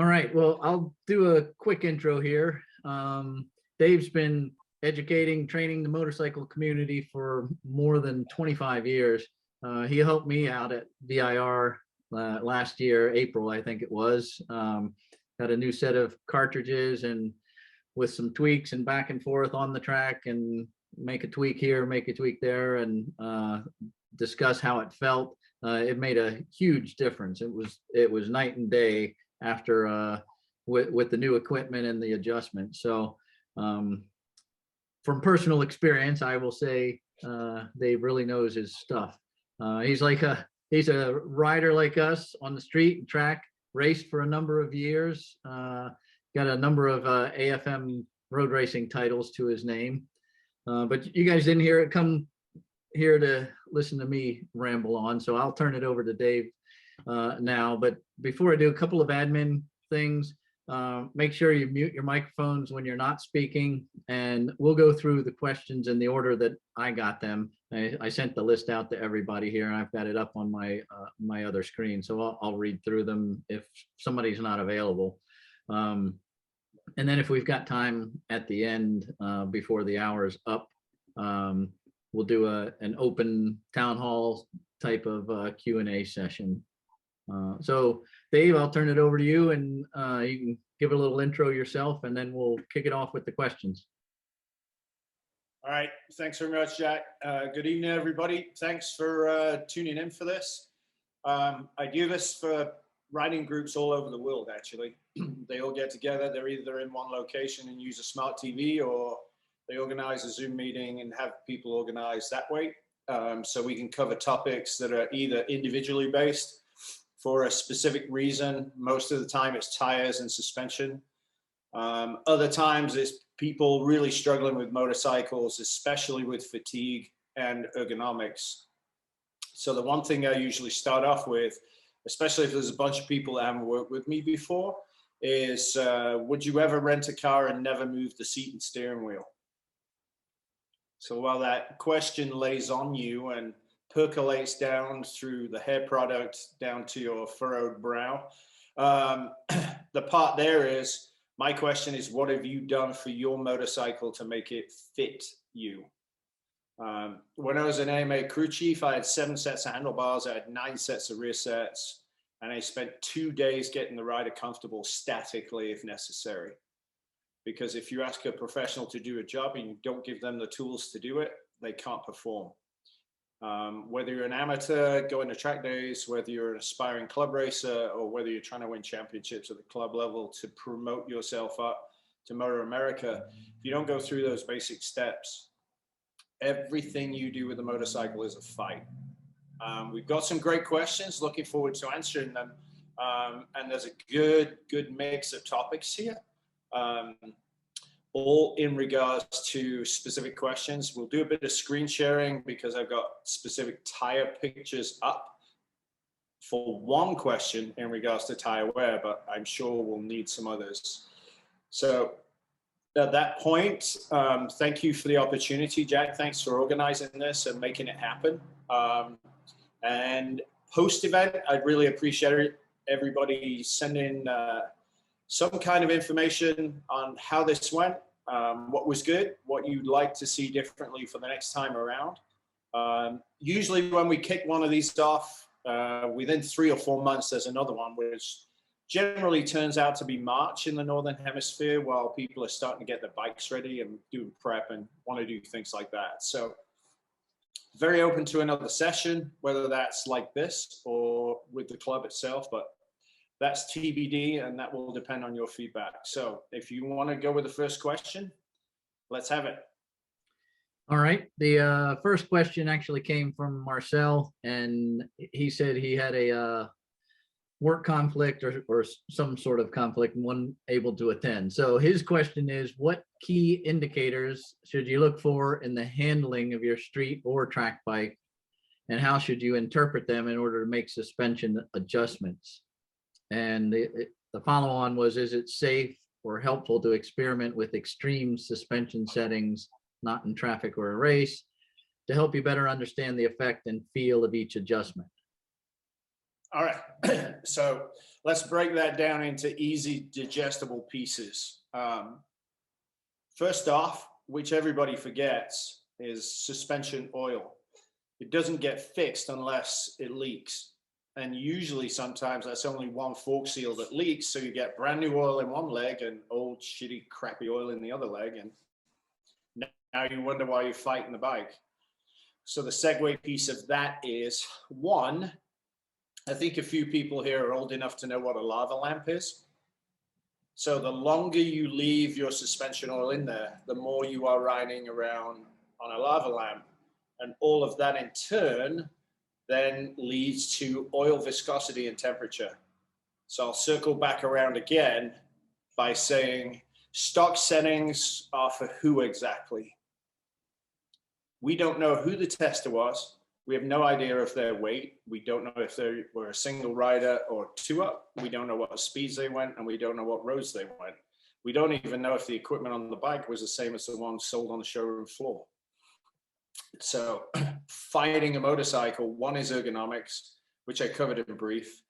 All right, well, I'll do a quick intro here. Dave's been educating, training the motorcycle community for more than 25 years. He helped me out at VIR last year, April, I think it was. Got a new set of cartridges and with some tweaks and back and forth on the track and make a tweak here, make a tweak there, and discuss how it felt. It made a huge difference. It was night and day after with the new equipment and the adjustment. So from personal experience, I will say Dave really knows his stuff. He's a rider like us on the street and track, raced for a number of years, got a number of AFM road racing titles to his name. But you guys didn't hear it. Come here to listen to me ramble on. So I'll turn it over to Dave now. But before I do, a couple of admin things. Make sure you mute your microphones when you're not speaking, and we'll go through the questions in the order that I got them. I sent the list out to everybody here, and I've got it up on my other screen, so I'll read through them if somebody's not available. And then if we've got time at the end before the hour is up, we'll do an open town hall type of Q&A session. So Dave, I'll turn it over to you, and you can give a little intro yourself, and then we'll kick it off with the questions. All right, thanks very much, Jack. Good evening, everybody. Thanks for tuning in for this. I do this for riding groups all over the world, actually. They all get together. They're either in one location and use a smart TV, or they organize a Zoom meeting and have people organize that way. So we can cover topics that are either individually based for a specific reason. Most of the time it's tires and suspension. Other times it's people really struggling with motorcycles, especially with fatigue and ergonomics. So the one thing I usually start off with, especially if there's a bunch of people that haven't worked with me before, is would you ever rent a car and never move the seat and steering wheel? So while that question lays on you and percolates down through the hair product down to your furrowed brow, the part there is, my question is, what have you done for your motorcycle to make it fit you? When I was an AMA crew chief, I had 7 sets of handlebars, I had 9 sets of rear sets, and I spent 2 days getting the rider comfortable statically if necessary. Because if you ask a professional to do a job and you don't give them the tools to do it, they can't perform. Whether you're an amateur going to track days, whether you're an aspiring club racer, or whether you're trying to win championships at the club level to promote yourself up to Motor America, if you don't go through those basic steps, everything you do with the motorcycle is a fight. We've got some great questions, looking forward to answering them. And there's a good mix of topics here. All in regards to specific questions. We'll do a bit of screen sharing because I've got specific tire pictures up for one question in regards to tire wear, but I'm sure we'll need some others. So at that point, thank you for the opportunity, Jack. Thanks for organizing this and making it happen. And post-event, I'd really appreciate everybody sending some kind of information on how this went, what was good, what you'd like to see differently for the next time around. Usually when we kick one of these off, within 3 or 4 months, there's another one, which generally turns out to be March in the Northern Hemisphere, while people are starting to get their bikes ready and do prep and want to do things like that. So very open to another session, whether that's like this or with the club itself, but that's TBD, and that will depend on your feedback. So if you want to go with the first question, let's have it. All right. The first question actually came from Marcel, and he said he had a work conflict or some sort of conflict and wasn't able to attend. So his question is, what key indicators should you look for in the handling of your street or track bike, and how should you interpret them in order to make suspension adjustments? And the follow-on was, is it safe or helpful to experiment with extreme suspension settings, not in traffic or a race, to help you better understand the effect and feel of each adjustment? All right. So let's break that down into easy digestible pieces. First off, which everybody forgets, is suspension oil. It doesn't get fixed unless it leaks. And usually sometimes that's only one fork seal that leaks. So you get brand new oil in one leg and old shitty crappy oil in the other leg. And now you wonder why you're fighting the bike. So the segue piece of that is, one, I think a few people here are old enough to know what a lava lamp is. So the longer you leave your suspension oil in there, the more you are riding around on a lava lamp. And all of that in turn then leads to oil viscosity and temperature. So I'll circle back around again by saying stock settings are for who exactly? We don't know who the tester was. We have no idea of their weight. We don't know if they were a single rider or two up. We don't know what speeds they went, and we don't know what roads they went. We don't even know if the equipment on the bike was the same as the one sold on the showroom floor. So fighting a motorcycle, one is ergonomics, which I covered in brief,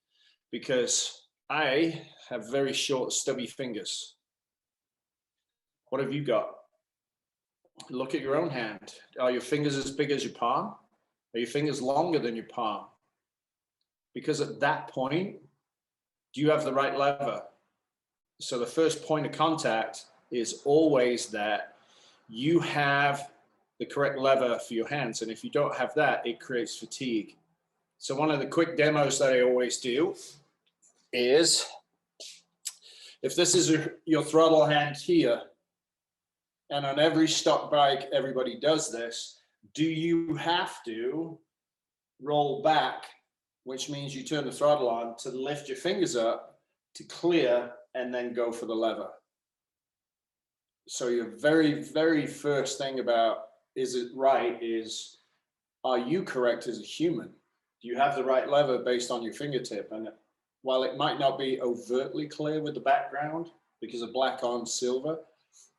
because I have very short, stubby fingers. What have you got? Look at your own hand. Are your fingers as big as your palm? Are your fingers longer than your palm? Because at that point, do you have the right lever? So the first point of contact is always that you have the correct lever for your hands. And if you don't have that, it creates fatigue. So one of the quick demos that I always do is, if this is your throttle hand here, and on every stock bike, everybody does this, do you have to roll back, which means you turn the throttle on to lift your fingers up to clear and then go for the lever? So your very, very first thing about is it right is, are you correct as a human? Do you have the right lever based on your fingertip? And while it might not be overtly clear with the background because of black on silver,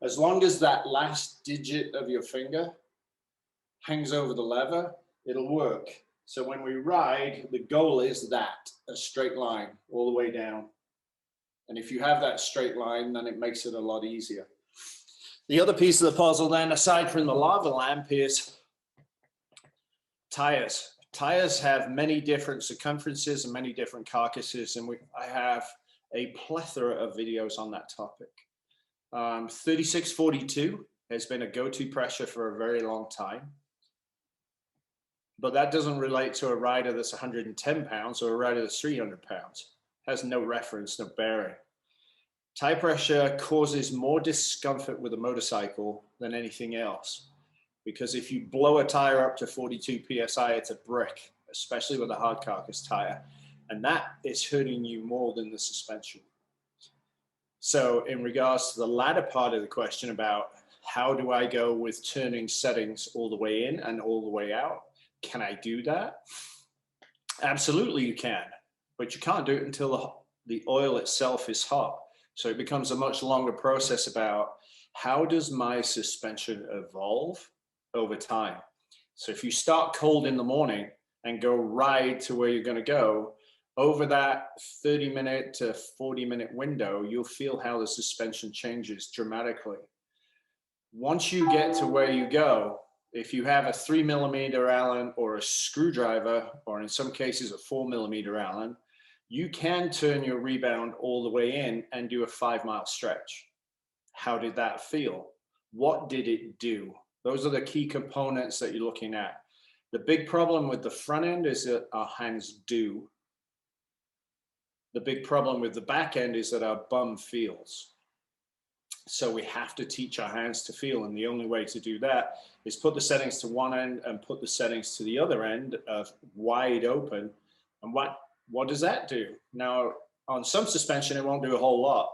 as long as that last digit of your finger hangs over the lever, it'll work. So when we ride, the goal is that, a straight line all the way down. And if you have that straight line, then it makes it a lot easier. The other piece of the puzzle then, aside from the lava lamp, is tires. Tires have many different circumferences and many different carcasses, and I have a plethora of videos on that topic. 3642 has been a go-to pressure for a very long time, but that doesn't relate to a rider that's 110 pounds or a rider that's 300 pounds. Has no reference, no bearing. Tire pressure causes more discomfort with a motorcycle than anything else, because if you blow a tire up to 42 PSI, it's a brick, especially with a hard carcass tire, and that is hurting you more than the suspension. So in regards to the latter part of the question about how do I go with turning settings all the way in and all the way out, can I do that? Absolutely you can, but you can't do it until the oil itself is hot. So it becomes a much longer process about how does my suspension evolve over time. So if you start cold in the morning and go ride to where you're going to go, over that 30-minute to 40-minute window, you'll feel how the suspension changes dramatically. Once you get to where you go, if you have a 3mm Allen or a screwdriver, or in some cases a 4mm Allen, you can turn your rebound all the way in and do a 5-mile stretch. How did that feel? What did it do? Those are the key components that you're looking at. The big problem with the front end is that our hands do. The big problem with the back end is that our bum feels. So we have to teach our hands to feel, and the only way to do that is put the settings to one end and put the settings to the other end of wide open. And what does that do? Now, on some suspension, it won't do a whole lot.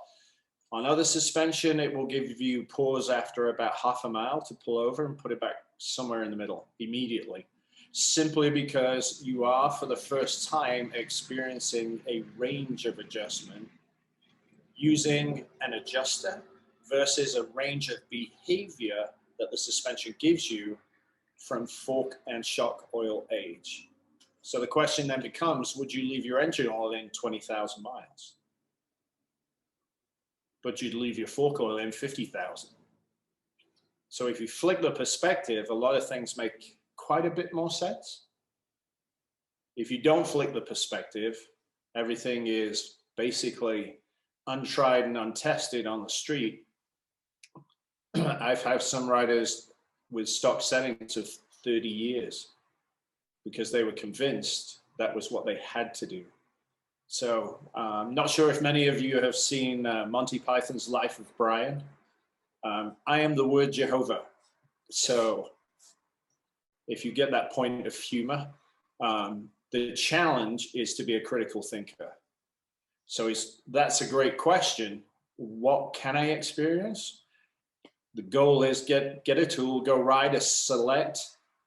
On other suspension, it will give you pause after about half a mile to pull over and put it back somewhere in the middle immediately. Simply because you are, for the first time, experiencing a range of adjustment using an adjuster versus a range of behavior that the suspension gives you from fork and shock oil age. So the question then becomes, would you leave your engine oil in 20,000 miles? But you'd leave your fork oil in 50,000. So if you flick the perspective, a lot of things make quite a bit more sense. If you don't flick the perspective, everything is basically untried and untested on the street. I've had some riders with stock settings of 30 years because they were convinced that was what they had to do. So I'm not sure if many of you have seen Monty Python's Life of Brian. I am the word Jehovah. So if you get that point of humor, the challenge is to be a critical thinker. So that's a great question. What can I experience? The goal is get a tool, go ride a select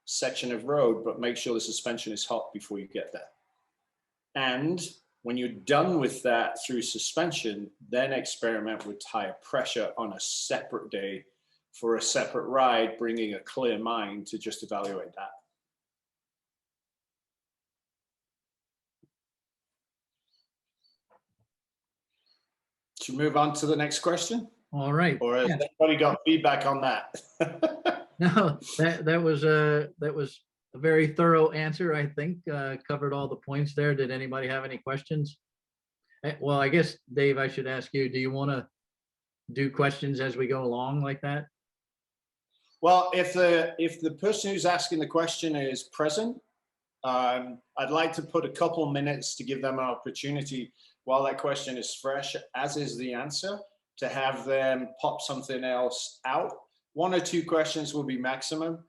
section of road, but make sure the suspension is hot before you get there. And when you're done with that through suspension, then experiment with tire pressure on a separate day for a separate ride, bringing a clear mind to just evaluate that. Should we move on to the next question? All right. Or has anybody got feedback on that? No, that was a very thorough answer, I think. Covered all the points there. Did anybody have any questions? Well, I guess, Dave, I should ask you, do you want to do questions as we go along like that? Well, if the person who's asking the question is present, I'd like to put a couple minutes to give them an opportunity while that question is fresh, as is the answer, to have them pop something else out. 1 or 2 questions will be maximum,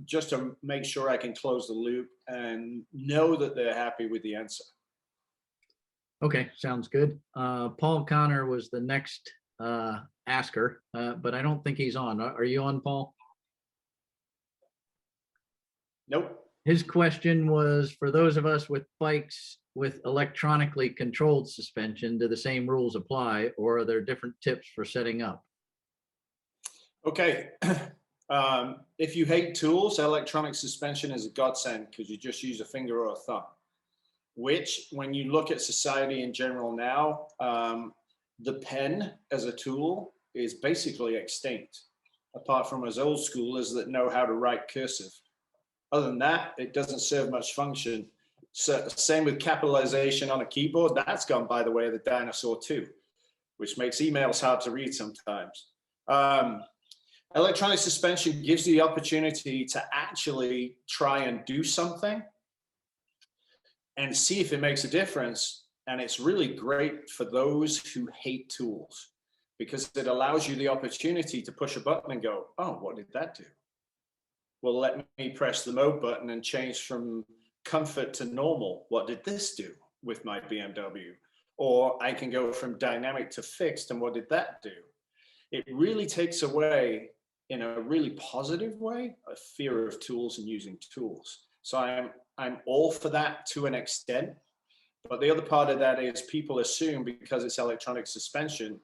just to make sure I can close the loop and know that they're happy with the answer. Okay, sounds good. Paul Connor was the next asker, but I don't think he's on. Are you on, Paul? Nope. His question was, for those of us with bikes with electronically controlled suspension, do the same rules apply, or are there different tips for setting up? Okay. If you hate tools, electronic suspension is a godsend because you just use a finger or a thumb, which when you look at society in general now, the pen as a tool is basically extinct, apart from as old schoolers that know how to write cursive. Other than that, it doesn't serve much function. So, same with capitalization on a keyboard. That's gone by the way of the dinosaur too, which makes emails hard to read sometimes. Electronic suspension gives you the opportunity to actually try and do something and see if it makes a difference. And it's really great for those who hate tools because it allows you the opportunity to push a button and go, oh, what did that do? Well, let me press the mode button and change from comfort to normal. What did this do with my BMW? Or I can go from dynamic to fixed, and what did that do? It really takes away, in a really positive way, a fear of tools and using tools. So I'm all for that to an extent. But the other part of that is people assume because it's electronic suspension,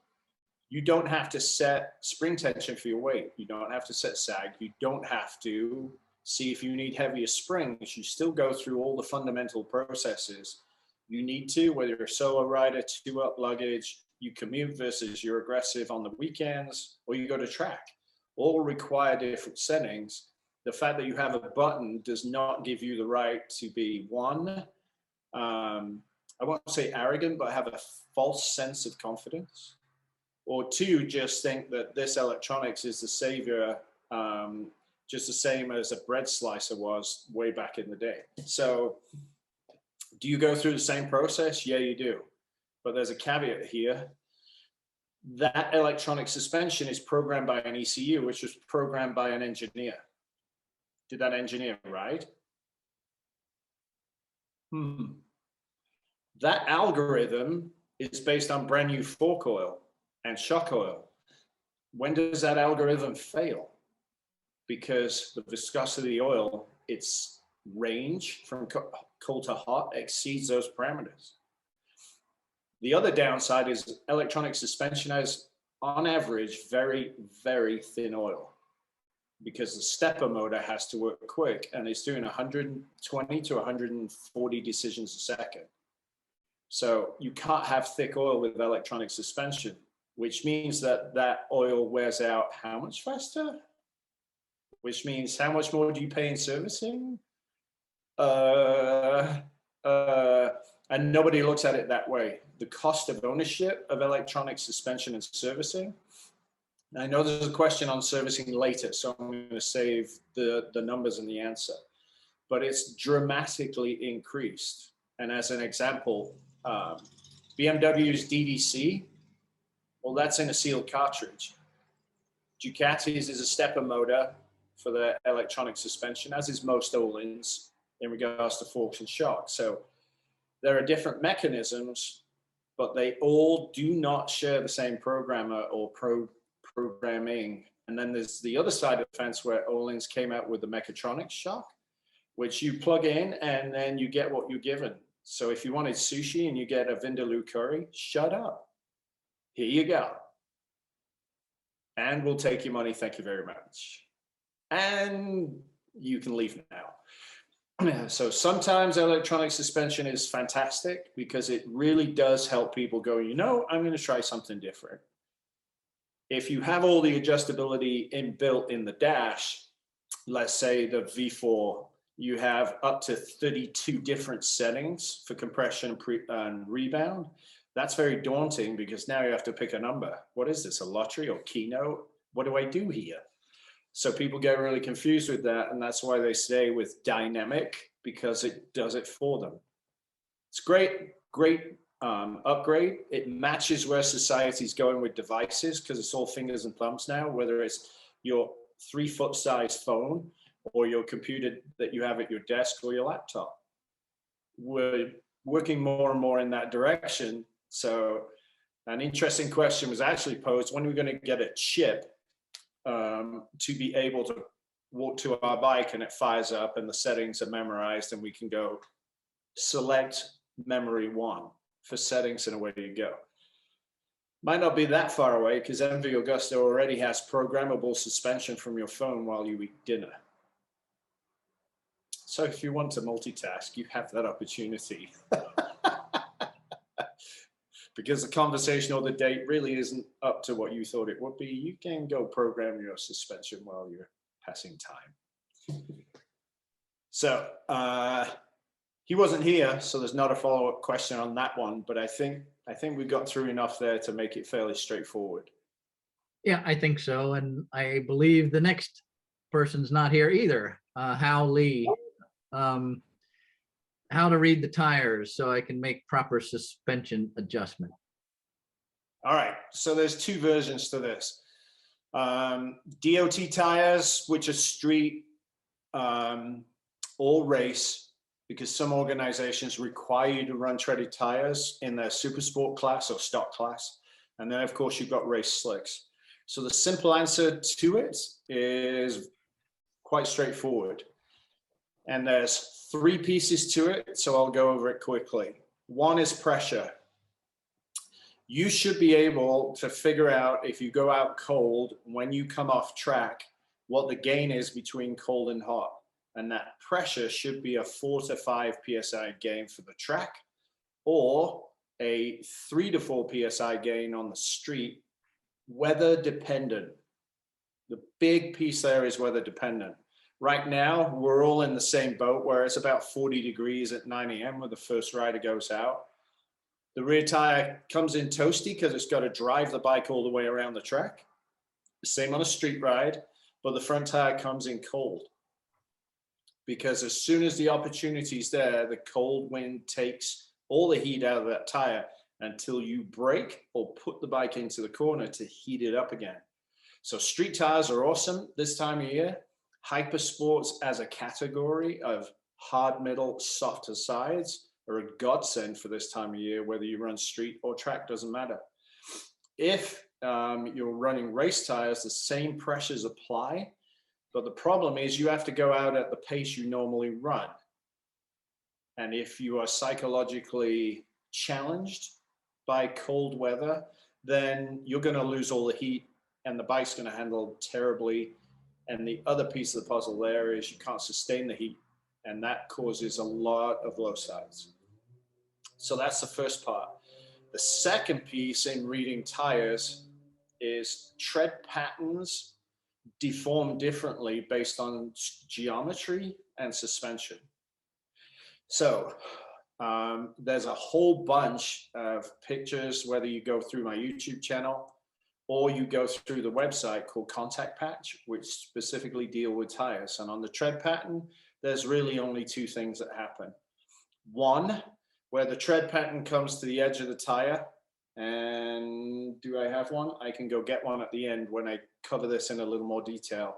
you don't have to set spring tension for your weight. You don't have to set sag. You don't have to see if you need heavier springs. You still go through all the fundamental processes you need to, whether you're a solo rider, 2-up luggage, you commute versus you're aggressive on the weekends, or you go to track. All require different settings. The fact that you have a button does not give you the right to be one, I won't say arrogant, but have a false sense of confidence. Or 2, just think that this electronics is the savior, just the same as a bread slicer was way back in the day. So do you go through the same process? Yeah, you do. But there's a caveat here. That electronic suspension is programmed by an ECU, which was programmed by an engineer. Did that engineer ride? That algorithm is based on brand new fork oil and shock oil. When does that algorithm fail? Because the viscosity of the oil, its range from cold to hot exceeds those parameters. The other downside is electronic suspension has, on average, very, very thin oil. because the stepper motor has to work quick, and it's doing 120 to 140 decisions a second. So you can't have thick oil with electronic suspension, which means that that oil wears out how much faster? Which means how much more do you pay in servicing? And nobody looks at it that way. The cost of ownership of electronic suspension and servicing. I know there's a question on servicing later, so I'm going to save the numbers and the answer. But it's dramatically increased. And as an example, BMW's DDC, well, that's in a sealed cartridge. Ducati's is a stepper motor for the electronic suspension, as is most Öhlins in regards to forks and shocks. So there are different mechanisms, but they all do not share the same programmer or programming. And then there's the other side of the fence where Öhlins came out with the mechatronics shock, which you plug in and then you get what you're given. So if you wanted sushi and you get a vindaloo curry, shut up. Here you go. And we'll take your money. Thank you very much. And you can leave now. So sometimes electronic suspension is fantastic because it really does help people go, you know, I'm going to try something different. If you have all the adjustability inbuilt in the dash, let's say the V4, you have up to 32 different settings for compression and rebound. That's very daunting because now you have to pick a number. What is this, a lottery or keynote? What do I do here? So people get really confused with that, and that's why they stay with dynamic, because it does it for them. It's great upgrade. It matches where society's going with devices because it's all fingers and thumbs now, whether it's your 3-foot size phone or your computer that you have at your desk or your laptop. We're working more and more in that direction. So an interesting question was actually posed, when are we going to get a chip to be able to walk to our bike and it fires up and the settings are memorized and we can go select memory 1 for settings and away you go. Might not be that far away because MV Augusta already has programmable suspension from your phone while you eat dinner. So if you want to multitask, you have that opportunity. Because the conversation or the date really isn't up to what you thought it would be, you can go program your suspension while you're passing time. So he wasn't here, so there's not a follow-up question on that one, but I think we got through enough there to make it fairly straightforward. Yeah, I think so. And I believe the next person's not here either. Hal Lee. How to read the tires so I can make proper suspension adjustment. All right, so there's 2 versions to this. DOT tires, which are street or race, because some organizations require you to run treaded tires in their super sport class or stock class. And then of course you've got race slicks. So the simple answer to it is quite straightforward. And there's 3 pieces to it, so I'll go over it quickly. One is pressure. You should be able to figure out, if you go out cold, when you come off track, what the gain is between cold and hot. And that pressure should be a 4 to 5 PSI gain for the track, or a 3 to 4 PSI gain on the street, weather dependent. The big piece there is weather dependent. Right now, we're all in the same boat where it's about 40 degrees at 9 a.m. when the first rider goes out. The rear tire comes in toasty because it's got to drive the bike all the way around the track. The same on a street ride, but the front tire comes in cold. Because as soon as the opportunity's there, the cold wind takes all the heat out of that tire until you brake or put the bike into the corner to heat it up again. So street tires are awesome this time of year. Hyper sports as a category of hard middle, softer sides are a godsend for this time of year, whether you run street or track, doesn't matter. If you're running race tires, the same pressures apply, but the problem is you have to go out at the pace you normally run. And if you are psychologically challenged by cold weather, then you're going to lose all the heat and the bike's going to handle terribly And the other piece of the puzzle there is you can't sustain the heat, and that causes a lot of low sides. So that's the first part. The second piece in reading tires is tread patterns deform differently based on geometry and suspension. So there's a whole bunch of pictures, whether you go through my YouTube channel or you go through the website called Contact Patch, which specifically deal with tires. And on the tread pattern, there's really only two things that happen. One, where the tread pattern comes to the edge of the tire, and do I have one? I can go get one at the end when I cover this in a little more detail.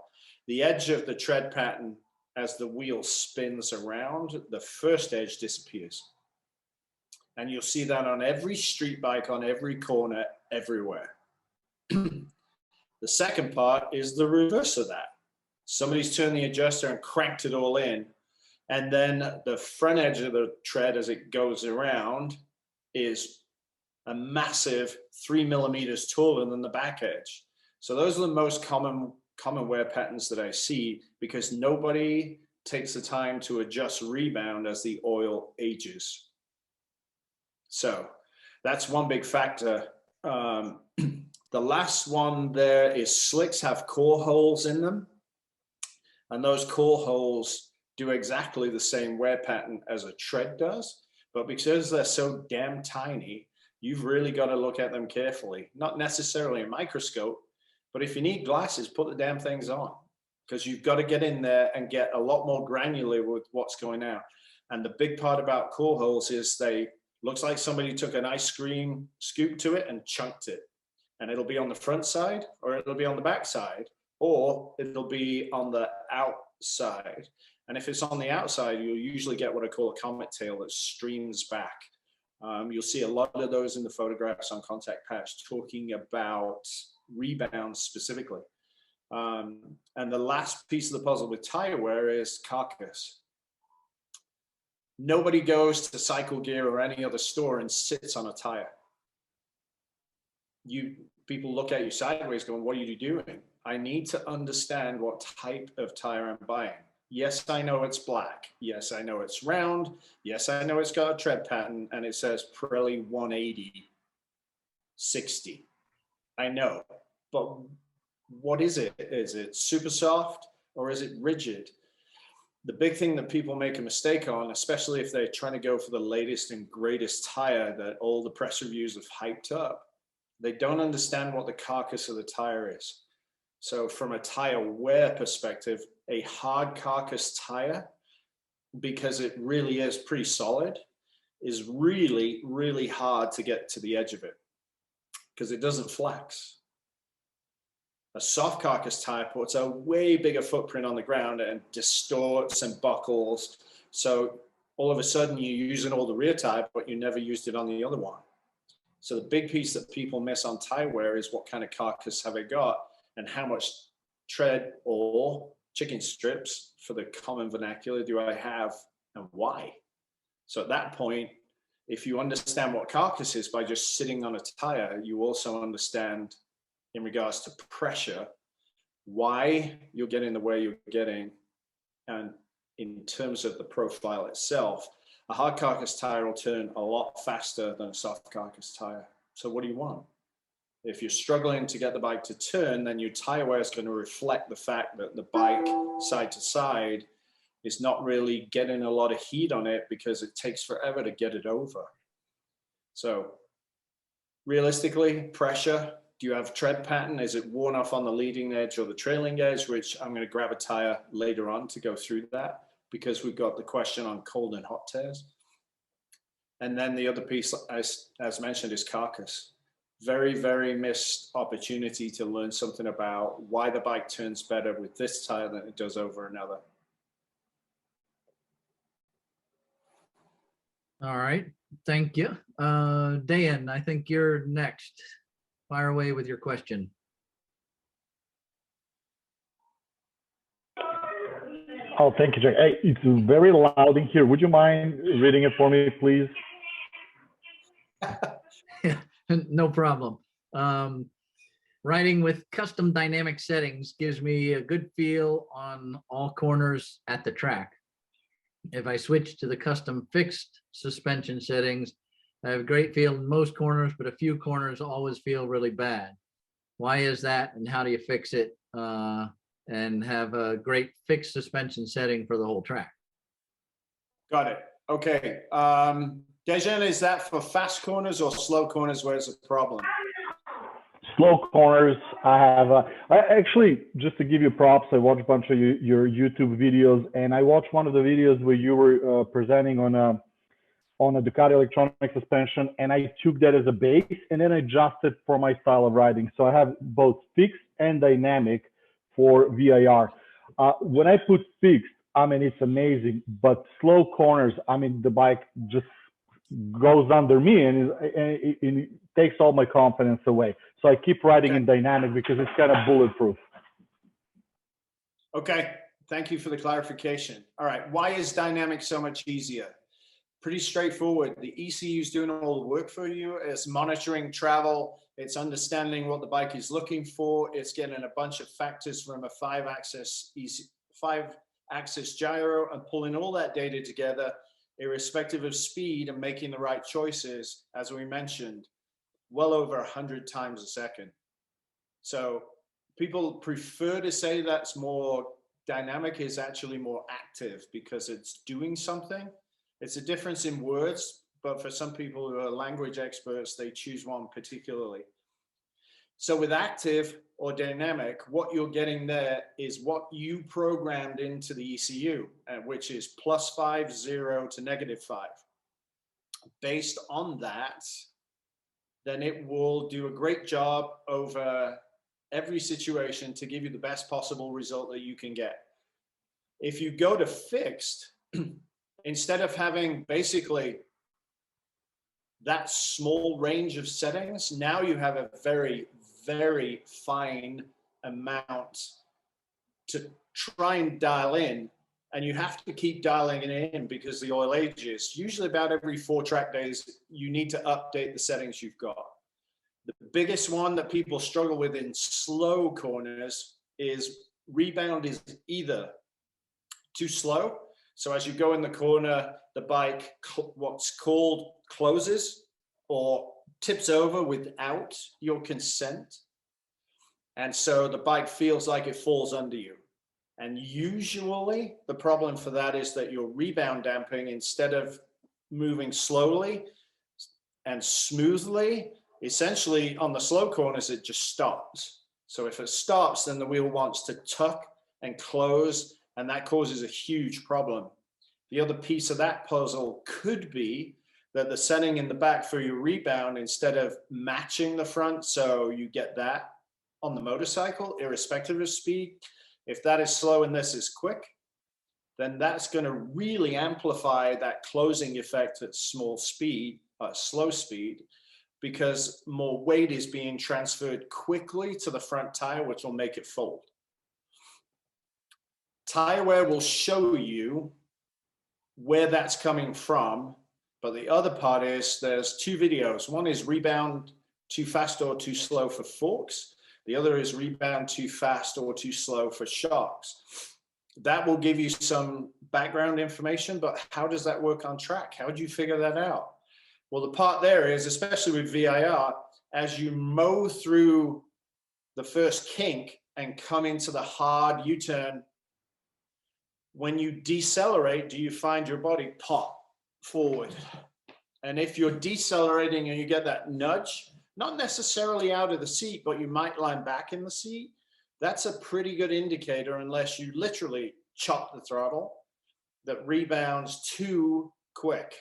The edge of the tread pattern, as the wheel spins around, the first edge disappears. And you'll see that on every street bike, on every corner, everywhere. The second part is the reverse of that. Somebody's turned the adjuster and cranked it all in, and then the front edge of the tread as it goes around is a massive 3 millimeters taller than the back edge. So those are the most common wear patterns that I see, because nobody takes the time to adjust rebound as the oil ages. So that's one big factor. The last one there is slicks have core holes in them, and those core holes do exactly the same wear pattern as a tread does, but because they're so damn tiny, you've really got to look at them carefully. Not necessarily a microscope, but if you need glasses, put the damn things on, because you've got to get in there and get a lot more granular with what's going on. And the big part about core holes is they looks like somebody took an ice cream scoop to it and chunked it. And it'll be on the front side, or it'll be on the back side, or it'll be on the outside. And if it's on the outside, you'll usually get what I call a comet tail that streams back. You'll see a lot of those in the photographs on Contact Patch talking about rebounds specifically. And the last piece of the puzzle with tire wear is carcass. Nobody goes to Cycle Gear or any other store and sits on a tire. People look at you sideways going, what are you doing? I need to understand what type of tire I'm buying. Yes, I know it's black. Yes, I know it's round. Yes, I know it's got a tread pattern and it says Pirelli 180, 60. I know, but what is it? Is it super soft or is it rigid? The big thing that people make a mistake on, especially if they're trying to go for the latest and greatest tire that all the press reviews have hyped up, they don't understand what the carcass of the tire is. So from a tire wear perspective, a hard carcass tire, because it really is pretty solid, is really, really hard to get to the edge of it because it doesn't flex. A soft carcass tire puts a way bigger footprint on the ground and distorts and buckles. So all of a sudden you're using all the rear tire, but you never used it on the other one. So the big piece that people miss on tire wear is what kind of carcass have I got and how much tread or chicken strips, for the common vernacular, do I have and why? So at that point, if you understand what carcass is by just sitting on a tire, you also understand in regards to pressure, why you're getting the way you're getting. And in terms of the profile itself, a hard carcass tire will turn a lot faster than a soft carcass tire. So what do you want? If you're struggling to get the bike to turn, then your tire wear is going to reflect the fact that the bike side to side is not really getting a lot of heat on it because it takes forever to get it over. So realistically, pressure, do you have tread pattern? Is it worn off on the leading edge or the trailing edge, which I'm going to grab a tire later on to go through that because we've got the question on cold and hot tears. And then the other piece, as mentioned, is carcass. Very, very missed opportunity to learn something about why the bike turns better with this tire than it does over another. All right, thank you. Dan, I think you're next. Fire away with your question. Oh, thank you, Jack. Hey, it's very loud in here. Would you mind reading it for me, please? No problem. riding with custom dynamic settings gives me a good feel on all corners at the track. If I switch to the custom fixed suspension settings, I have a great feel in most corners, but a few corners always feel really bad. Why is that, and how do you fix it and have a great fixed suspension setting for the whole track? Got it. Okay. Dejan, is that for fast corners or slow corners where it's a problem? Slow corners, I have, I actually, just to give you props, I watched a bunch of your YouTube videos, and I watched one of the videos where you were presenting on a Ducati electronic suspension, and I took that as a base and then adjusted for my style of riding. So I have both fixed and dynamic for VIR. When I put fixed, I mean, it's amazing, but slow corners, I mean, the bike just goes under me and it takes all my confidence away. So I keep riding in dynamic because it's kind of bulletproof. Okay, thank you for the clarification. All right, why is dynamic so much easier? Pretty straightforward. The ECU is doing all the work for you. It's monitoring travel. It's understanding what the bike is looking for. It's getting a bunch of factors from a five-axis gyro and pulling all that data together, irrespective of speed, and making the right choices, as we mentioned, well over 100 times a second. So people prefer to say that's more dynamic, is actually more active because it's doing something. It's a difference in words, but for some people who are language experts, they choose one particularly. So with active or dynamic, what you're getting there is what you programmed into the ECU, which is +5, 0 to -5. Based on that, then it will do a great job over every situation to give you the best possible result that you can get. If you go to fixed, instead of having basically that small range of settings, now you have a very, very fine amount to try and dial in, and you have to keep dialing it in because the oil ages. Usually about every 4 track days, you need to update the settings you've got. The biggest one that people struggle with in slow corners is rebound is either too slow. So as you go in the corner, the bike, what's called closes or tips over without your consent. And so the bike feels like it falls under you. And usually the problem for that is that your rebound damping, instead of moving slowly and smoothly, essentially on the slow corners, it just stops. So if it stops, then the wheel wants to tuck and close, and that causes a huge problem. The other piece of that puzzle could be that the setting in the back for your rebound, instead of matching the front, so you get that on the motorcycle, irrespective of speed, if that is slow and this is quick, then that's going to really amplify that closing effect at slow speed, because more weight is being transferred quickly to the front tire, which will make it fold. Tire wear will show you where that's coming from, but the other part is there's 2 videos. One is rebound too fast or too slow for forks. The other is rebound too fast or too slow for shocks. That will give you some background information, but how does that work on track? How do you figure that out? Well, the part there is, especially with VIR, as you mow through the first kink and come into the hard U-turn, when you decelerate, do you find your body pop forward? And if you're decelerating and you get that nudge, not necessarily out of the seat, but you might line back in the seat, that's a pretty good indicator, unless you literally chop the throttle, that rebounds too quick.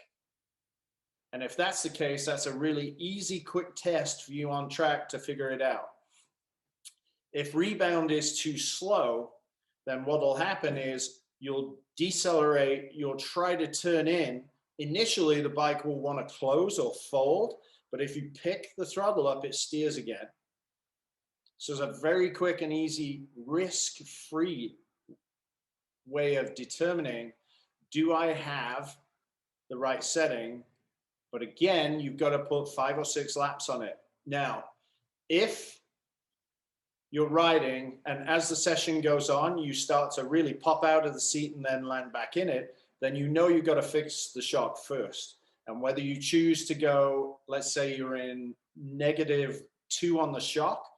And if that's the case, that's a really easy, quick test for you on track to figure it out. If rebound is too slow, then what will happen is you'll decelerate, you'll try to turn in. Initially, the bike will want to close or fold, but if you pick the throttle up, it steers again. So it's a very quick and easy, risk-free way of determining, do I have the right setting? But again, you've got to put 5 or 6 laps on it. Now, if you're riding, and as the session goes on, you start to really pop out of the seat and then land back in it, then you know you've got to fix the shock first. And whether you choose to go, let's say you're in -2 on the shock,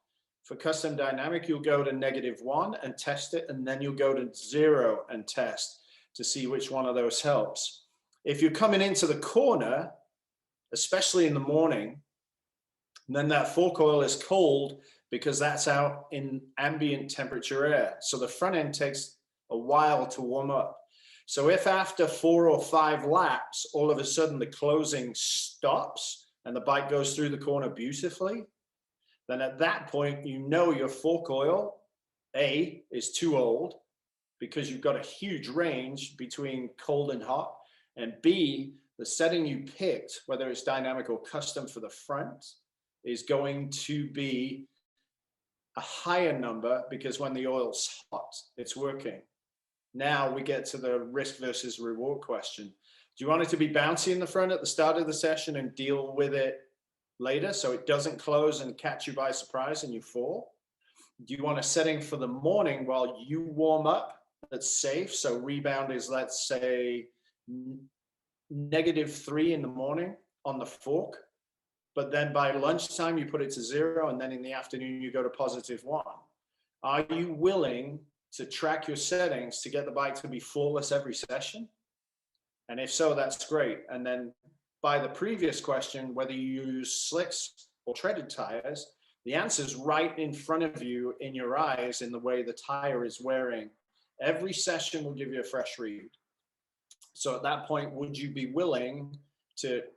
for custom dynamic, you'll go to -1 and test it, and then you'll go to 0 and test to see which one of those helps. If you're coming into the corner, especially in the morning, then that fork oil is cold because that's out in ambient temperature air. So the front end takes a while to warm up. So if after 4 or 5 laps, all of a sudden the closing stops and the bike goes through the corner beautifully, then at that point, you know your fork oil, A, is too old because you've got a huge range between cold and hot, and B, the setting you picked, whether it's dynamic or custom for the front, is going to be a higher number because when the oil's hot, it's working. Now we get to the risk versus reward question. Do you want it to be bouncy in the front at the start of the session and deal with it later so it doesn't close and catch you by surprise and you fall? Do you want a setting for the morning while you warm up that's safe? So rebound is, let's say, -3 in the morning on the fork, but then by lunchtime you put it to 0, and then in the afternoon you go to +1. Are you willing to track your settings to get the bike to be flawless every session? And if so, that's great. And then by the previous question, whether you use slicks or treaded tires, the answer is right in front of you in your eyes in the way the tire is wearing. Every session will give you a fresh read. So at that point, would you be willing to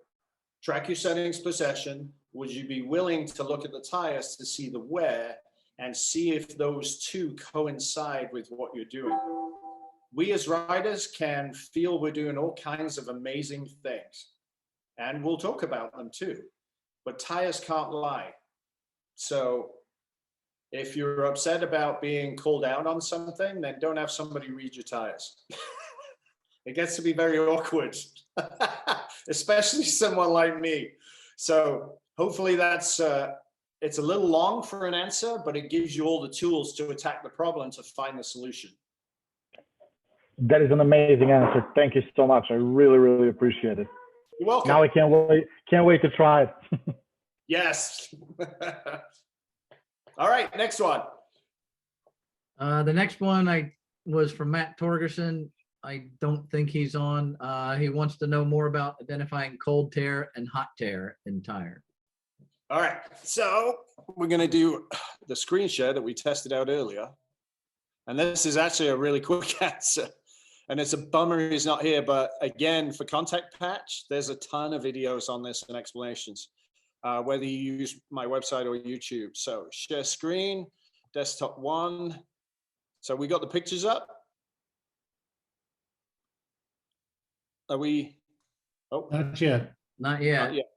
track your settings per session? Would you be willing to look at the tires to see the wear and see if those two coincide with what you're doing? We as riders can feel we're doing all kinds of amazing things, and we'll talk about them too, but tires can't lie. So if you're upset about being called out on something, then don't have somebody read your tires. It gets to be very awkward, especially someone like me. So hopefully that's, it's a little long for an answer, but it gives you all the tools to attack the problem to find the solution. That is an amazing answer. Thank you so much. I really, really appreciate it. You're welcome. Now I can't wait to try it. Yes. All right, next one. The next one was from Matt Torgerson. I don't think he's on. He wants to know more about identifying cold tear and hot tear in tire. All right, so we're going to do the screen share that we tested out earlier. And this is actually a really quick answer. And it's a bummer he's not here, but again, for Contact Patch, there's a ton of videos on this and explanations, whether you use my website or YouTube. So share screen, desktop 1. So we got the pictures up. Are we? Oh, Not yet. Not yet. not yet.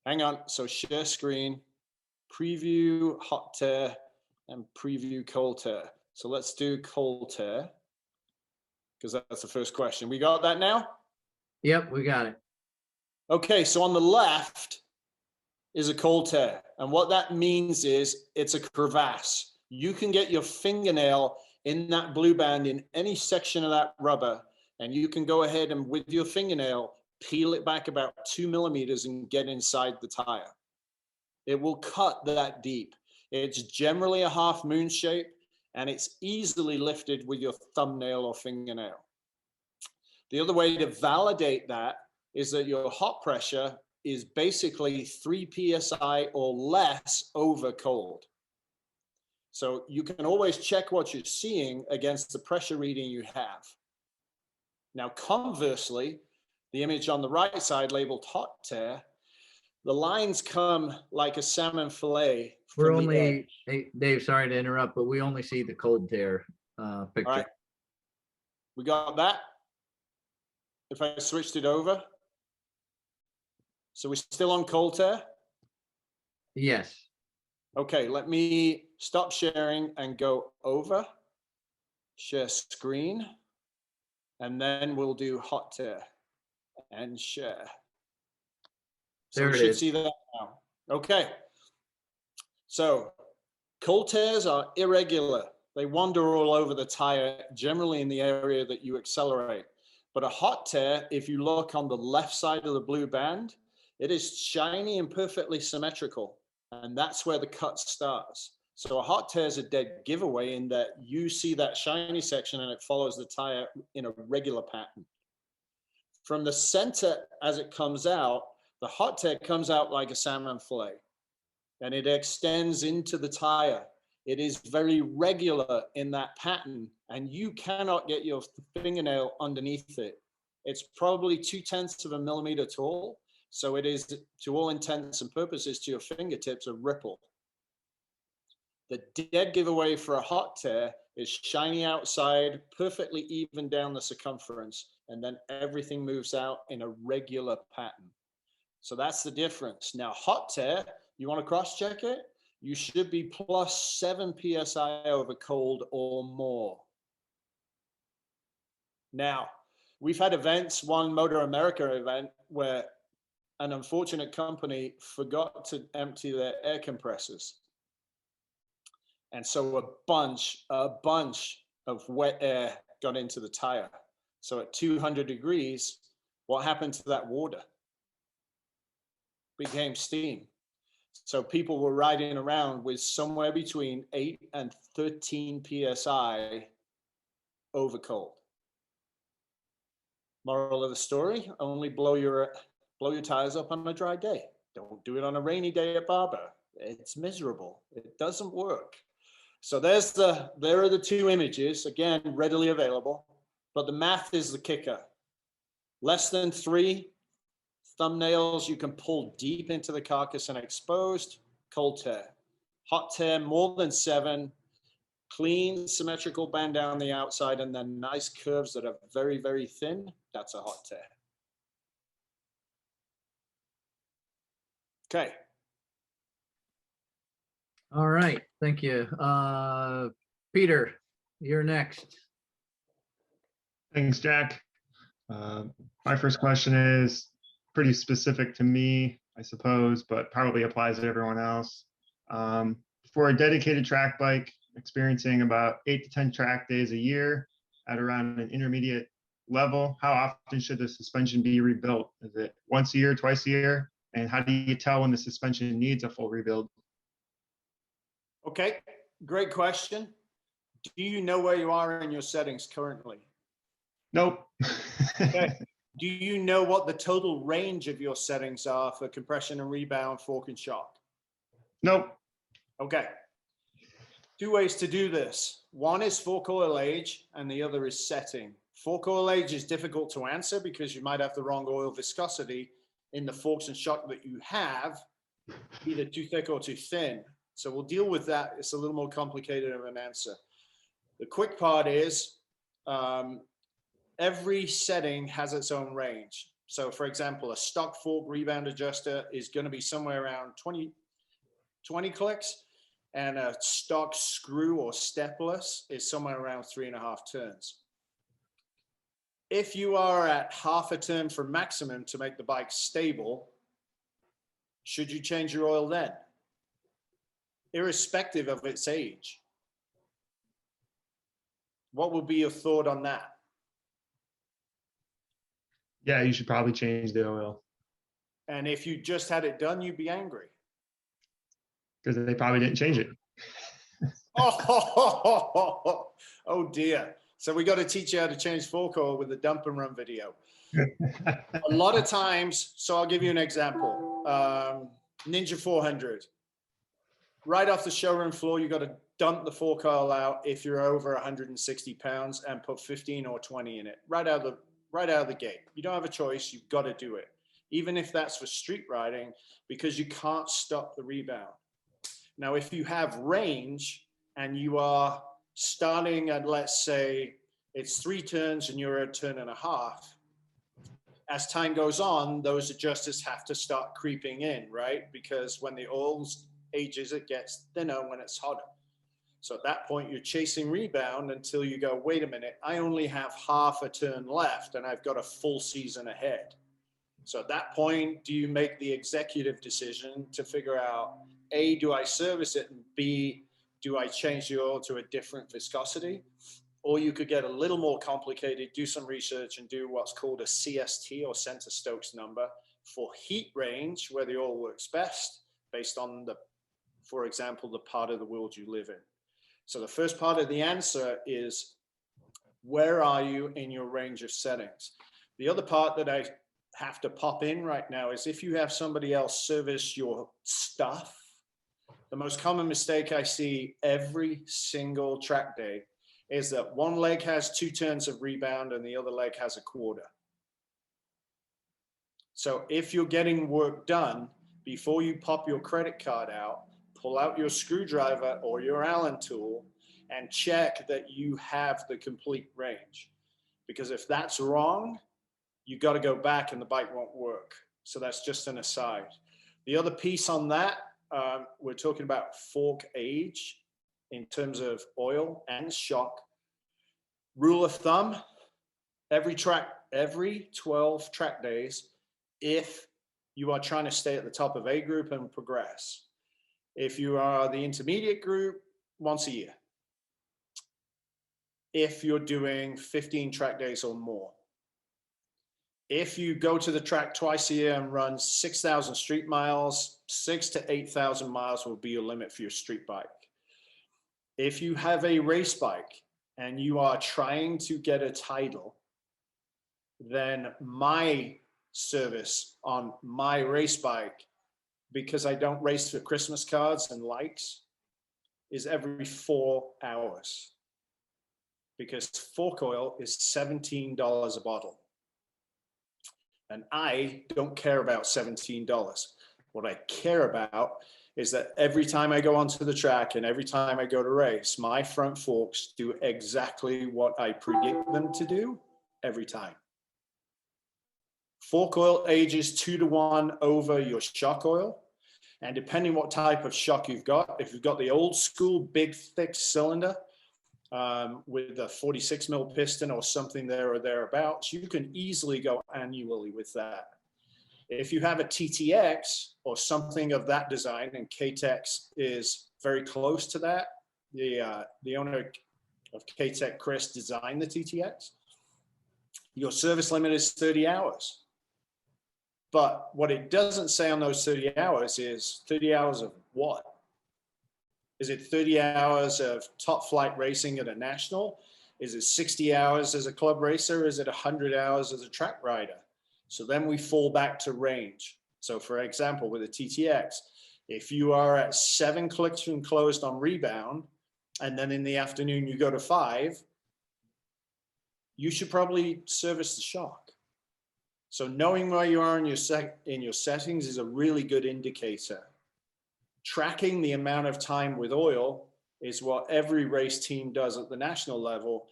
Hang on. So share screen, preview hot tear, and preview cold tear. So let's do cold tear, because that's the first question. We got that now? Yep, we got it. Okay, so on the left is a cold tear. And what that means is it's a crevasse. You can get your fingernail in that blue band in any section of that rubber, and you can go ahead and with your fingernail, peel it back about 2 millimeters and get inside the tire. It will cut that deep. It's generally a half moon shape, and it's easily lifted with your thumbnail or fingernail. The other way to validate that is that your hot pressure is basically 3 psi or less over cold. So you can always check what you're seeing against the pressure reading you have. Now, conversely, the image on the right side labeled hot tear, the lines come like a salmon fillet. We're only, hey, Dave, sorry to interrupt, but we only see the cold tear picture. All right. We got that. If I switched it over. So we're still on cold tear? Yes. Okay, let me stop sharing and go over. Share screen. And then we'll do hot tear and share. So There we it should is. see that now. Okay. So Cold tears are irregular. They wander all over the tire, generally in the area that you accelerate. But a hot tear, if you look on the left side of the blue band, it is shiny and perfectly symmetrical. And that's where the cut starts. So a hot tear is a dead giveaway in that you see that shiny section and it follows the tire in a regular pattern. From the center, as it comes out, the hot tear comes out like a salmon fillet and it extends into the tire. It is very regular in that pattern and you cannot get your fingernail underneath it. It's probably 0.2 of a millimeter tall. So it is, to all intents and purposes, to your fingertips, a ripple. The dead giveaway for a hot tear is shiny outside, perfectly even down the circumference, and then everything moves out in a regular pattern. So that's the difference. Now, hot tear, you want to cross-check it? You should be plus 7 PSI over cold or more. Now, we've had events, one Motor America event, where an unfortunate company forgot to empty their air compressors. And so a bunch of wet air got into the tire. So at 200 degrees, what happened to that water? Became steam. So people were riding around with somewhere between 8 and 13 PSI over cold. Moral of the story, only blow your tires up on a dry day. Don't do it on a rainy day at Barber. It's miserable. It doesn't work. So there are the two images, again, readily available, but the math is the kicker. Less than 3 thumbnails you can pull deep into the carcass and exposed, cold tear. Hot tear, more than 7, clean, symmetrical band down the outside, and then nice curves that are very, very thin. That's a hot tear. Okay. All right, thank you. Peter, you're next. Thanks, Jack. My first question is pretty specific to me, I suppose, but probably applies to everyone else. For a dedicated track bike, experiencing about 8 to 10 track days a year at around an intermediate level, how often should the suspension be rebuilt? Is it once a year, twice a year? And how do you tell when the suspension needs a full rebuild? Okay, great question. Do you know where you are in your settings currently? Nope. Okay. Do you know what the total range of your settings are for compression and rebound, fork and shock? Nope. Okay. 2 ways to do this. One is fork oil age and the other is setting. Fork oil age is difficult to answer because you might have the wrong oil viscosity in the forks and shock that you have, either too thick or too thin. So we'll deal with that. It's a little more complicated of an answer. The quick part is every setting has its own range. So for example, a stock fork rebound adjuster is going to be somewhere around 20 clicks, and a stock screw or stepless is somewhere around 3.5 turns. If you are at half a turn from maximum to make the bike stable, should you change your oil then? Irrespective of its age. What would be your thought on that? Yeah, you should probably change the oil And if you just had it done, you'd be angry. because they probably didn't change it. Oh dear. So we got to teach you how to change fork oil with the dump and run video. A lot of times, so I'll give you an example. Ninja 400. Right off the showroom floor, you got to dump the fork oil out if you're over 160 pounds and put 15 or 20 in it. Right out of the gate. You don't have a choice. You've got to do it. Even if that's for street riding, because you can't stop the rebound. Now, if you have range and you are starting at, let's say, it's 3 turns and you're at 1.5 turns, as time goes on, those adjusters have to start creeping in, right? Because when the oil ages, it gets thinner when it's hotter. So at that point, you're chasing rebound until you go, wait a minute, I only have half a turn left and I've got a full season ahead. So at that point, do you make the executive decision to figure out, A, do I service it? And B, do I change the oil to a different viscosity? Or you could get a little more complicated, do some research and do what's called a CST or center Stokes number for heat range, where the oil works best based on the, for example, the part of the world you live in. So the first part of the answer is, where are you in your range of settings? The other part that I have to pop in right now is, if you have somebody else service your stuff, the most common mistake I see every single track day is that one leg has 2 turns of rebound and the other leg has a quarter. So if you're getting work done, before you pop your credit card out, pull out your screwdriver or your Allen tool and check that you have the complete range. Because if that's wrong, you got to go back and the bike won't work. So that's just an aside. The other piece on that, we're talking about fork age in terms of oil and shock. Rule of thumb, every 12 track days, if you are trying to stay at the top of A group and progress. If you are the intermediate group, once a year. If you're doing 15 track days or more. If you go to the track twice a year and run 6,000 street miles, 6,000 to 8,000 miles will be your limit for your street bike. If you have a race bike and you are trying to get a title, then my service on my race bike, because I don't race for Christmas cards and likes, is every 4 hours. Because fork oil is $17 a bottle. And I don't care about $17. What I care about is that every time I go onto the track and every time I go to race, my front forks do exactly what I predict them to do every time. Fork oil ages 2 to 1 over your shock oil. And depending what type of shock you've got, if you've got the old school big thick cylinder with a 46 mil piston or something there or thereabouts, you can easily go annually with that. If you have a TTX or something of that design, and KTEX is very close to that, the owner of KTEX, Chris, designed the TTX, your service limit is 30 hours. But what it doesn't say on those 30 hours is 30 hours of what? Is it 30 hours of top flight racing at a national? Is it 60 hours as a club racer? Is it 100 hours as a track rider? So then we fall back to range. So for example, with a TTX, if you are at 7 clicks from closed on rebound, and then in the afternoon you go to 5, you should probably service the shock. So knowing where you are in your settings is a really good indicator. Tracking the amount of time with oil is what every race team does at the national level.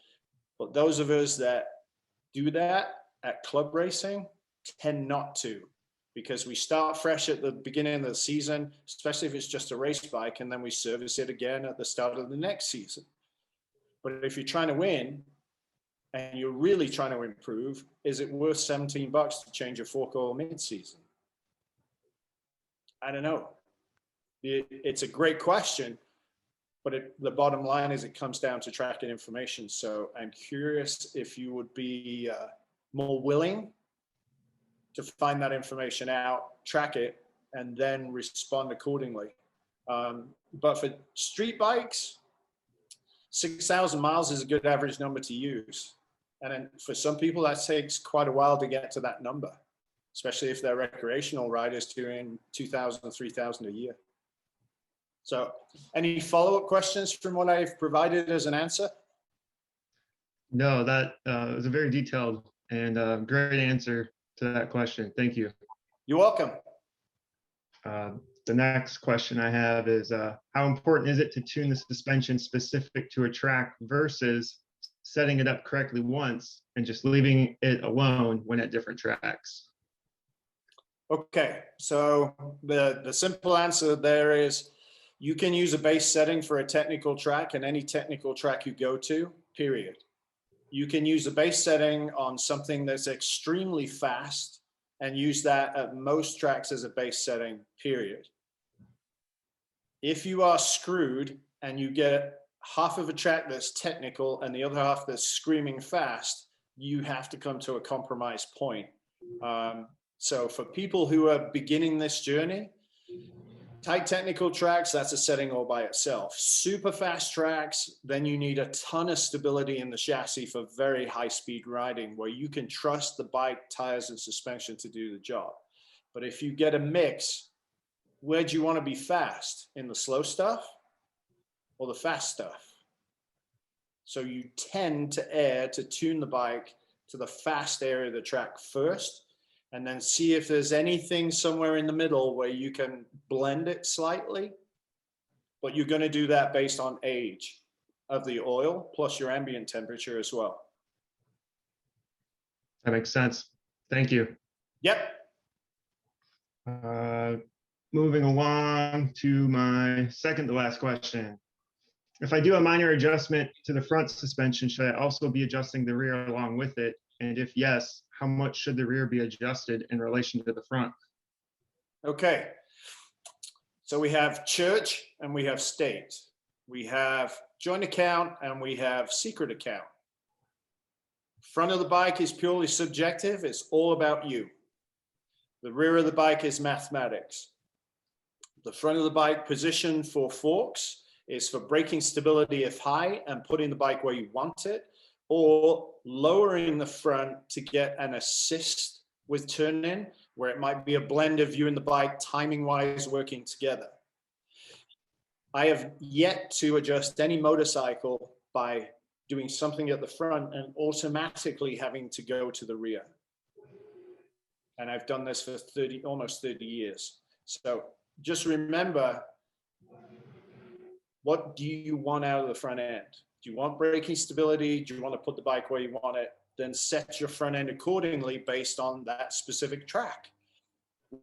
But those of us that do that at club racing tend not to, because we start fresh at the beginning of the season, especially if it's just a race bike, and then we service it again at the start of the next season. But if you're trying to win and you're really trying to improve, is it worth $17 to change your fork oil mid-season? I don't know. It's a great question, but the bottom line is it comes down to tracking information. So I'm curious if you would be more willing to find that information out, track it, and then respond accordingly. But for street bikes, 6,000 miles is a good average number to use. And then for some people, that takes quite a while to get to that number, especially if they're recreational riders doing 2,000, 3,000 a year. So any follow-up questions from what I've provided as an answer? No, that was a very detailed and great answer to that question. Thank you. You're welcome. The next question I have is, how important is it to tune the suspension specific to a track versus setting it up correctly once and just leaving it alone when at different tracks? Okay, so the simple answer there is you can use a base setting for a technical track and any technical track you go to, period. You can use a base setting on something that's extremely fast and use that at most tracks as a base setting, period. If you are screwed and you get half of a track that's technical and the other half that's screaming fast, you have to come to a compromise point. So for people who are beginning this journey, tight technical tracks, that's a setting all by itself. Super fast tracks, then you need a ton of stability in the chassis for very high speed riding where you can trust the bike, tires, and suspension to do the job. But if you get a mix, where do you want to be fast? In the slow stuff or the fast stuff? So you tend to err to tune the bike to the fast area of the track first, and then see if there's anything somewhere in the middle where you can blend it slightly. But you're going to do that based on age of the oil plus your ambient temperature as well. That makes sense. Thank you. Yep. Moving along to my second to last question. If I do a minor adjustment to the front suspension, should I also be adjusting the rear along with it? And if yes, how much should the rear be adjusted in relation to the front? Okay. So we have church and we have state. We have joint account and we have secret account. Front of the bike is purely subjective. It's all about you. The rear of the bike is mathematics. The front of the bike position for forks is for braking stability if high and putting the bike where you want it, or lowering the front to get an assist with turn in, where it might be a blend of you and the bike timing wise working together. I have yet to adjust any motorcycle by doing something at the front and automatically having to go to the rear. And I've done this for almost 30 years. So just remember, what do you want out of the front end? Do you want braking stability? Do you want to put the bike where you want it? Then set your front end accordingly based on that specific track.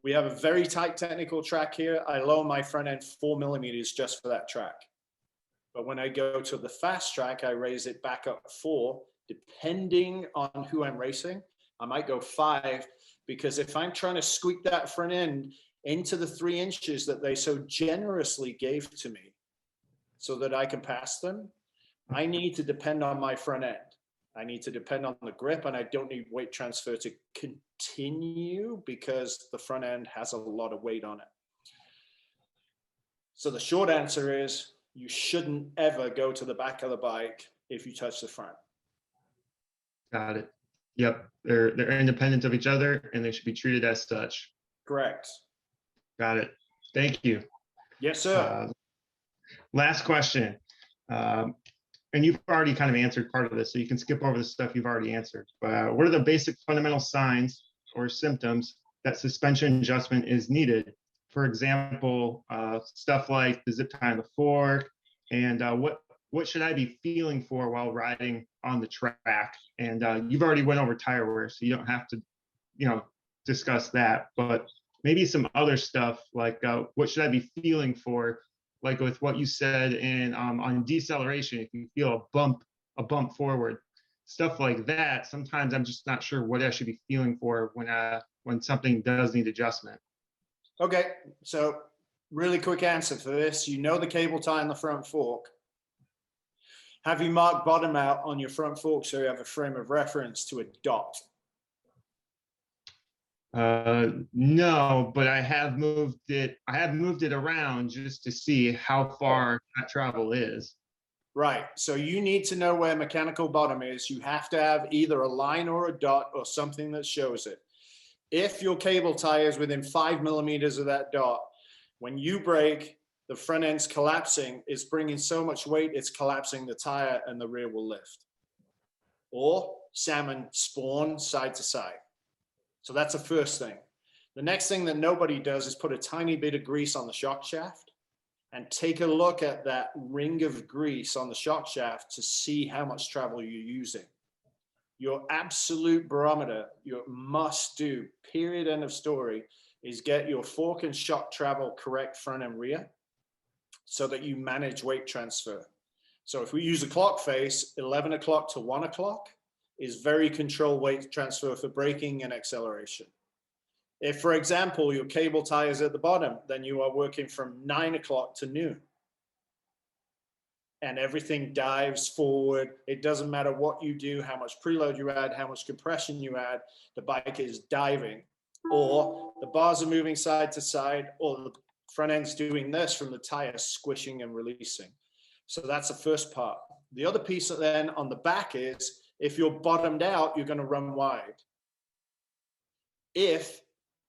We have a very tight technical track here. I lower my front end 4 millimeters just for that track. But when I go to the fast track, I raise it back up 4, depending on who I'm racing. I might go 5, because if I'm trying to squeak that front end into the 3 inches that they so generously gave to me so that I can pass them, I need to depend on my front end. I need to depend on the grip, and I don't need weight transfer to continue because the front end has a lot of weight on it. So the short answer is you shouldn't ever go to the back of the bike if you touch the front. Got it. Yep, they're independent of each other and they should be treated as such. Correct. Got it. Thank you. Yes, sir. Last question. And you've already kind of answered part of this, so you can skip over the stuff you've already answered. But what are the basic fundamental signs or symptoms that suspension adjustment is needed? For example, stuff like the zip tie on the fork, and what should I be feeling for while riding on the track? And you've already went over tire wear, so you don't have to, discuss that. But maybe some other stuff like what should I be feeling for, like with what you said in on deceleration, if you feel a bump forward, stuff like that. Sometimes I'm just not sure what I should be feeling for when something does need adjustment. Okay, so really quick answer for this. You know the cable tie in the front fork. Have you marked bottom out on your front fork so you have a frame of reference to a dot? No, but I have moved it around just to see how far that travel is. Right, so you need to know where mechanical bottom is. You have to have either a line or a dot or something that shows it. If your cable tie is within 5 millimeters of that dot, when you brake, the front end's collapsing. It's bringing so much weight, it's collapsing the tire and the rear will lift. Or salmon spawn side to side. So that's the first thing. The next thing that nobody does is put a tiny bit of grease on the shock shaft and take a look at that ring of grease on the shock shaft to see how much travel you're using. Your absolute barometer, your must do, period, end of story, is get your fork and shock travel correct front and rear so that you manage weight transfer. So if we use a clock face, 11 o'clock to 1 o'clock is very controlled weight transfer for braking and acceleration. If, for example, your cable tie is at the bottom, then you are working from 9 o'clock to noon. and everything dives forward. It doesn't matter what you do, how much preload you add, how much compression you add, the bike is diving, or the bars are moving side to side, or the front end's doing this from the tire squishing and releasing. So that's the first part. The other piece then on the back is, if you're bottomed out, you're going to run wide. If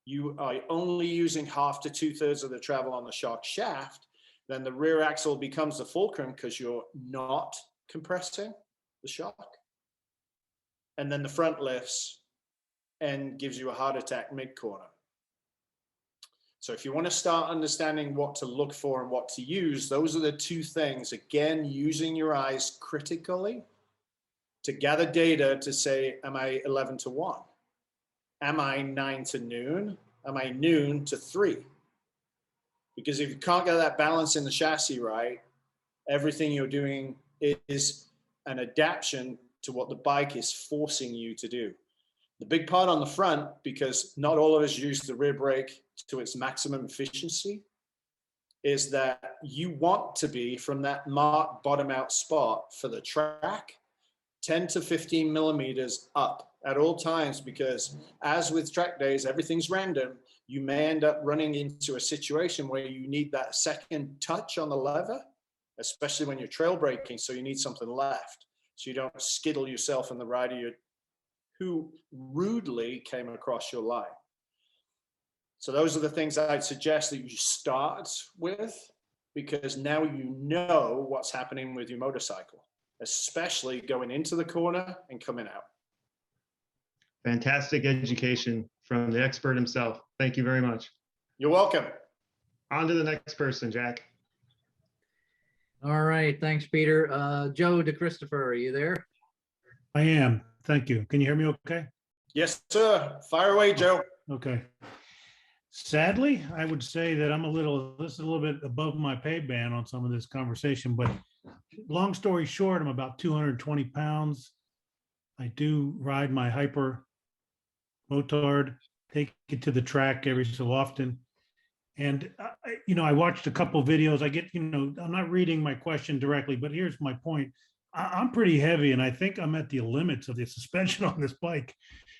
you are only using half to 2/3 of the travel on the shock shaft, then the rear axle becomes the fulcrum because you're not compressing the shock. And then the front lifts and gives you a heart attack mid-corner. So if you want to start understanding what to look for and what to use, those are the two things. Again, using your eyes critically to gather data to say, am I 11 to 1? Am I 9 to noon? Am I noon to 3? Because if you can't get that balance in the chassis right, everything you're doing is an adaptation to what the bike is forcing you to do. The big part on the front, because not all of us use the rear brake to its maximum efficiency, is that you want to be from that marked bottom out spot for the track 10 to 15 millimeters up at all times, because as with track days, everything's random. You may end up running into a situation where you need that second touch on the lever, especially when you're trail braking. So you need something left, so you don't skittle yourself and the rider who rudely came across your line. So those are the things I'd suggest that you start with, because now you know what's happening with your motorcycle, especially going into the corner and coming out. Fantastic education from the expert himself. Thank you very much. You're welcome. On to the next person, Jack. All right, thanks, Peter. Joe DeChristopher, are you there? I am. Thank you. Can you hear me okay? Yes, sir. Fire away, Joe. Okay. Sadly, I would say that this is a little bit above my pay band on some of this conversation, but long story short, I'm about 220 pounds. I do ride my Hyper motard, take it to the track every so often. And, I watched a couple videos. I get, I'm not reading my question directly, but here's my point. I'm pretty heavy, and I think I'm at the limits of the suspension on this bike.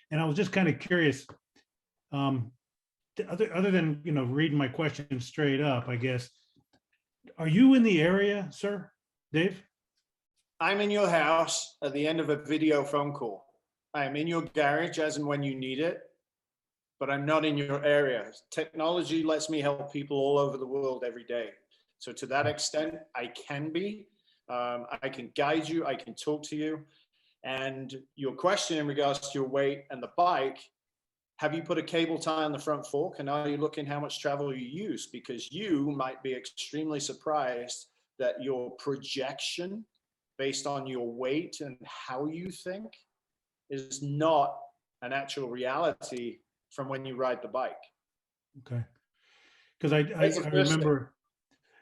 And I was just kind of curious, other than, reading my question straight up, I guess, are you in the area, sir, Dave? I'm in your house at the end of a video phone call. I am in your garage as and when you need it, but I'm not in your area. Technology lets me help people all over the world every day. So to that extent, I can be. I can guide you, I can talk to you. And your question in regards to your weight and the bike, have you put a cable tie on the front fork, and are you looking how much travel you use? Because you might be extremely surprised that your projection based on your weight and how you think is not an actual reality from when you ride the bike. Okay. Because I remember,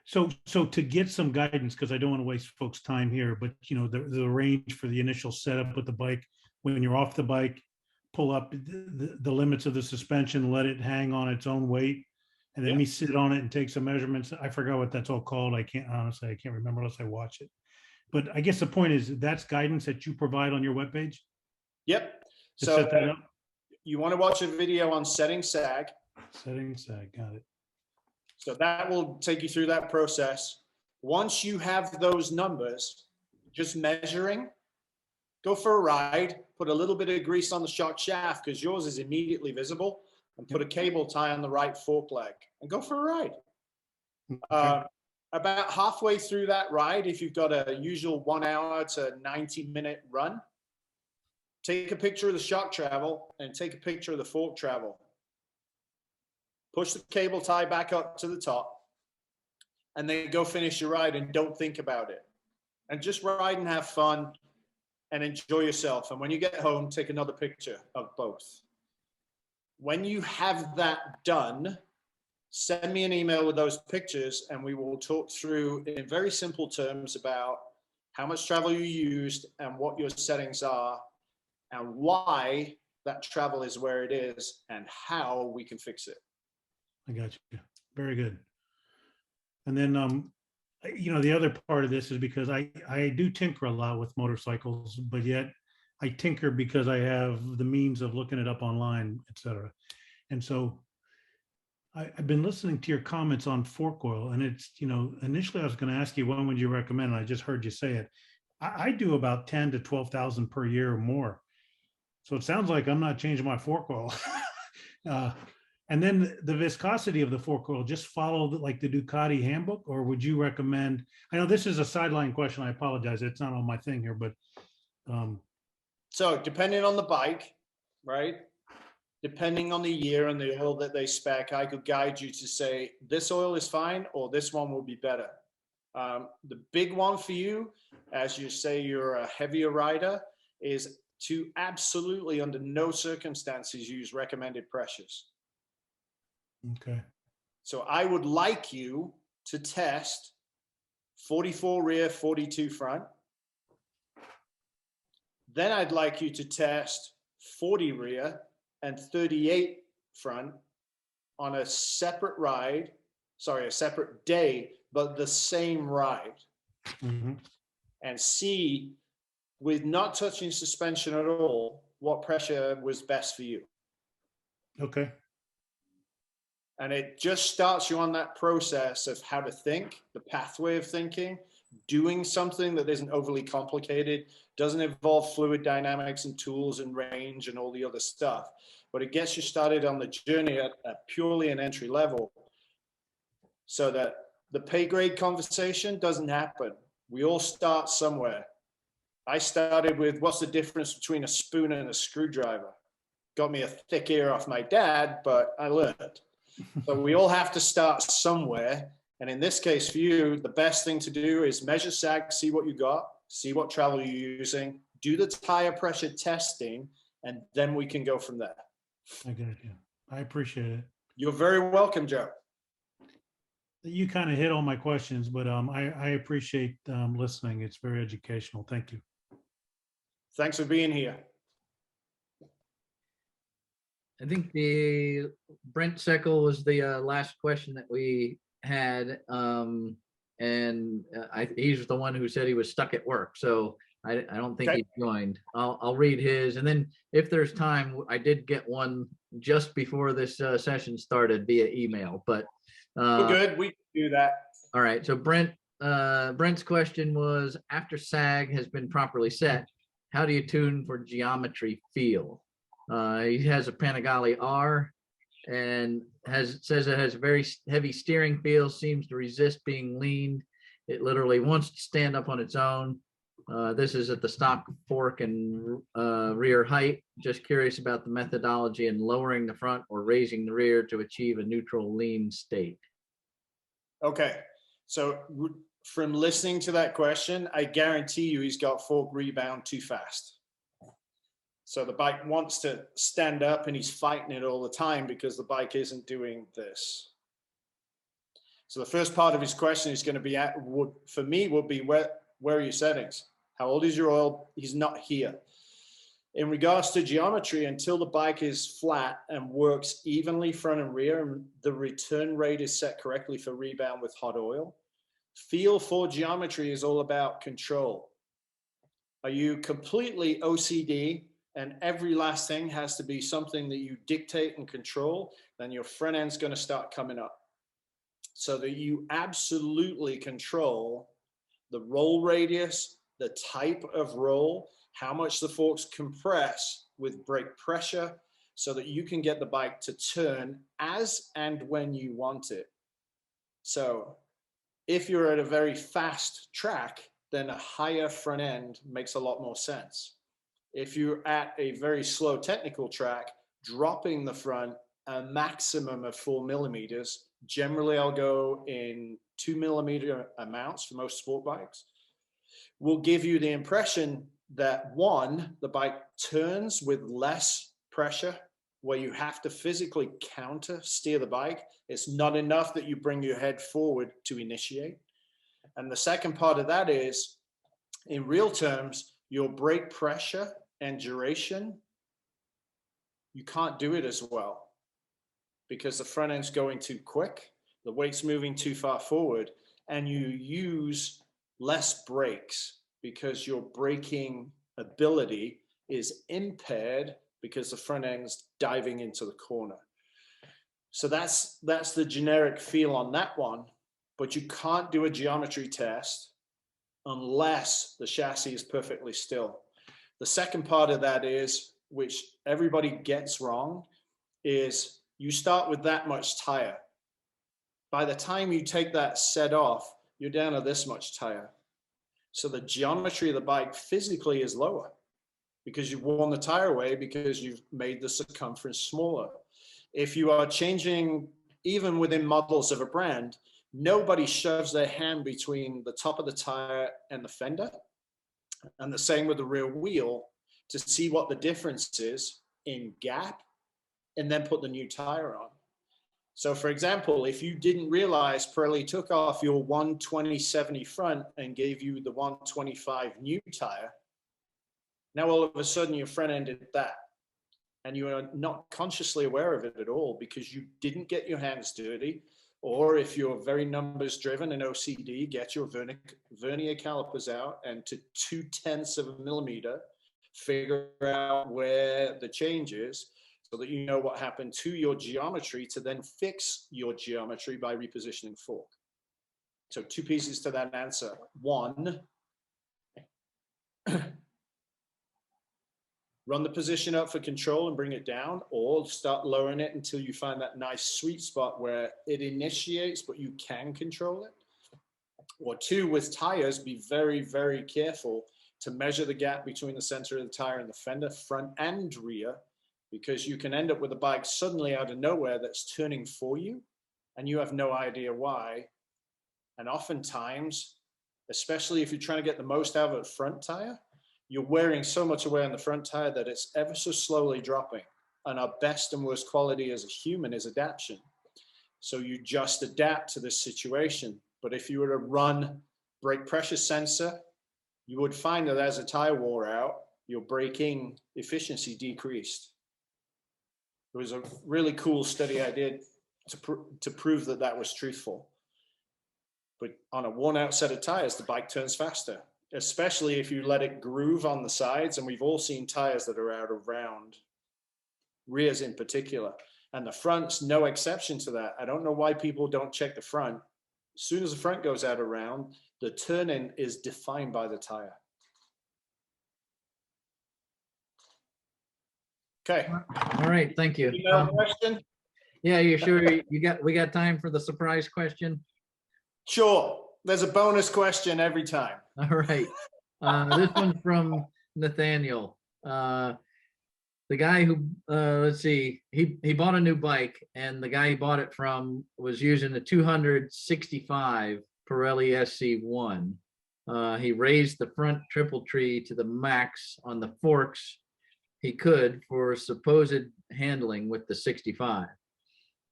so to get some guidance, because I don't want to waste folks' time here, but the range for the initial setup with the bike, when you're off the bike, pull up the limits of the suspension, let it hang on its own weight, and then we sit on it and take some measurements. I forgot what that's all called. I can't remember unless I watch it. But I guess the point is that's guidance that you provide on your webpage? Yep. To so set that up? You want to watch a video on setting sag. Setting sag, got it. So that will take you through that process. Once you have those numbers, just measuring, go for a ride, put a little bit of grease on the shock shaft because yours is immediately visible, and put a cable tie on the right fork leg and go for a ride. Okay. About halfway through that ride, if you've got a usual 1 hour to 90-minute run, take a picture of the shock travel and take a picture of the fork travel. Push the cable tie back up to the top, and then go finish your ride and don't think about it. And just ride and have fun and enjoy yourself. And when you get home, take another picture of both. When you have that done, send me an email with those pictures, and we will talk through in very simple terms about how much travel you used and what your settings are and why that travel is where it is and how we can fix it. I got you. Very good. And then The other part of this is because I do tinker a lot with motorcycles, but yet I tinker because I have the means of looking it up online, et cetera. And so I've been listening to your comments on fork oil, and it's, initially I was going to ask you, when would you recommend? And I just heard you say it. I do about 10 to 12,000 per year or more. So it sounds like I'm not changing my fork oil. uh, and then the viscosity of the fork oil, just follow like the Ducati handbook, or would you recommend? I know this is a sideline question. I apologize. It's not on my thing here, but So depending on the bike, right? Depending on the year and the oil that they spec, I could guide you to say this oil is fine or this one will be better. The big one for you, as you say you're a heavier rider, is to absolutely under no circumstances use recommended pressures. okay. So I would like you to test 44 rear, 42 front. Then I'd like you to test 40 rear and 38 front on a separate ride, a separate day, but the same ride. Mm-hmm. And see, with not touching suspension at all, what pressure was best for you. Okay. And it just starts you on that process of how to think, the pathway of thinking, doing something that isn't overly complicated, doesn't involve fluid dynamics and tools and range and all the other stuff, but it gets you started on the journey at purely an entry level so that the pay grade conversation doesn't happen. We all start somewhere. I started with what's the difference between a spoon and a screwdriver? Got me a thick ear off my dad, but I learned. So we all have to start somewhere. And in this case for you, the best thing to do is measure sag, see what you got, see what travel you're using, do the tire pressure testing, and then we can go from there. I get it. Yeah. I appreciate it. You're very welcome, Joe. You kind of hit all my questions, but I appreciate listening. It's very educational. Thank you. Thanks for being here. I think the Brent Seckel was the last question that we had. He's the one who said he was stuck at work. So I don't think Okay. he joined. I'll read his. And then if there's time, I did get one just before this session started via email, but We're good. We can do that. all right. So Brent's question was, after sag has been properly set, how do you tune for geometry feel? He has a Panigale R and says it has very heavy steering feel, seems to resist being leaned. It literally wants to stand up on its own. This is at the stock fork and rear height. Just curious about the methodology in lowering the front or raising the rear to achieve a neutral lean state. Okay. So from listening to that question, I guarantee you he's got fork rebound too fast. So the bike wants to stand up and he's fighting it all the time because the bike isn't doing this. So the first part of his question is going to be, for me, would be where are your settings? How old is your oil? He's not here. In regards to geometry, until the bike is flat and works evenly front and rear, and the return rate is set correctly for rebound with hot oil, feel for geometry is all about control. Are you completely OCD and every last thing has to be something that you dictate and control, then your front end's going to start coming up. So that you absolutely control the roll radius, the type of roll, how much the forks compress with brake pressure, so that you can get the bike to turn as and when you want it. So if you're at a very fast track, then a higher front end makes a lot more sense. If you're at a very slow technical track, dropping the front a maximum of 4 millimeters. Generally, I'll go in 2 millimeter amounts for most sport bikes. Will give you the impression that one, the bike turns with less pressure, where you have to physically counter steer the bike. It's not enough that you bring your head forward to initiate. And the second part of that is, in real terms, your brake pressure and duration, you can't do it as well because the front end's going too quick, the weight's moving too far forward, and you use less brakes because your braking ability is impaired because the front end's diving into the corner. So that's the generic feel on that one, but you can't do a geometry test unless the chassis is perfectly still. The second part of that is, which everybody gets wrong, is you start with that much tire. By the time you take that set off, you're down to this much tire. So the geometry of the bike physically is lower because you've worn the tire away because you've made the circumference smaller. If you are changing, even within models of a brand, nobody shoves their hand between the top of the tire and the fender. And the same with the rear wheel to see what the difference is in gap and then put the new tire on. So for example, if you didn't realize Pirelli took off your 120/70 front and gave you the 125 new tire, now all of a sudden your front end did that. And you are not consciously aware of it at all because you didn't get your hands dirty. Or if you're very numbers driven and OCD, get your vernier calipers out and to 0.2 of a millimeter, figure out where the change is so that you know what happened to your geometry to then fix your geometry by repositioning fork. So 2 pieces to that answer. 1, run the position up for control and bring it down, or start lowering it until you find that nice sweet spot where it initiates, but you can control it. Or 2, with tires, be very, very careful to measure the gap between the center of the tire and the fender, front and rear, because you can end up with a bike suddenly out of nowhere that's turning for you and you have no idea why. And oftentimes, especially if you're trying to get the most out of a front tire, you're wearing so much away on the front tire that it's ever so slowly dropping. And our best and worst quality as a human is adaptation. So you just adapt to this situation. But if you were to run brake pressure sensor, you would find that as the tire wore out, your braking efficiency decreased. It was a really cool study I did to prove that that was truthful. But on a worn out set of tires, the bike turns faster, especially if you let it groove on the sides. And we've all seen tires that are out of round, rears in particular. And the front's no exception to that. I don't know why people don't check the front. As soon as the front goes out of round, the turn-in is defined by the tire. Okay. All right, thank you. Email question? Yeah, you sure we got time for the surprise question? Sure. There's a bonus question every time. All right. This one's from Nathaniel. The guy who, let's see, he bought a new bike, and the guy he bought it from was using a 265 Pirelli SC1. He raised the front triple tree to the max on the forks he could for supposed handling with the 65.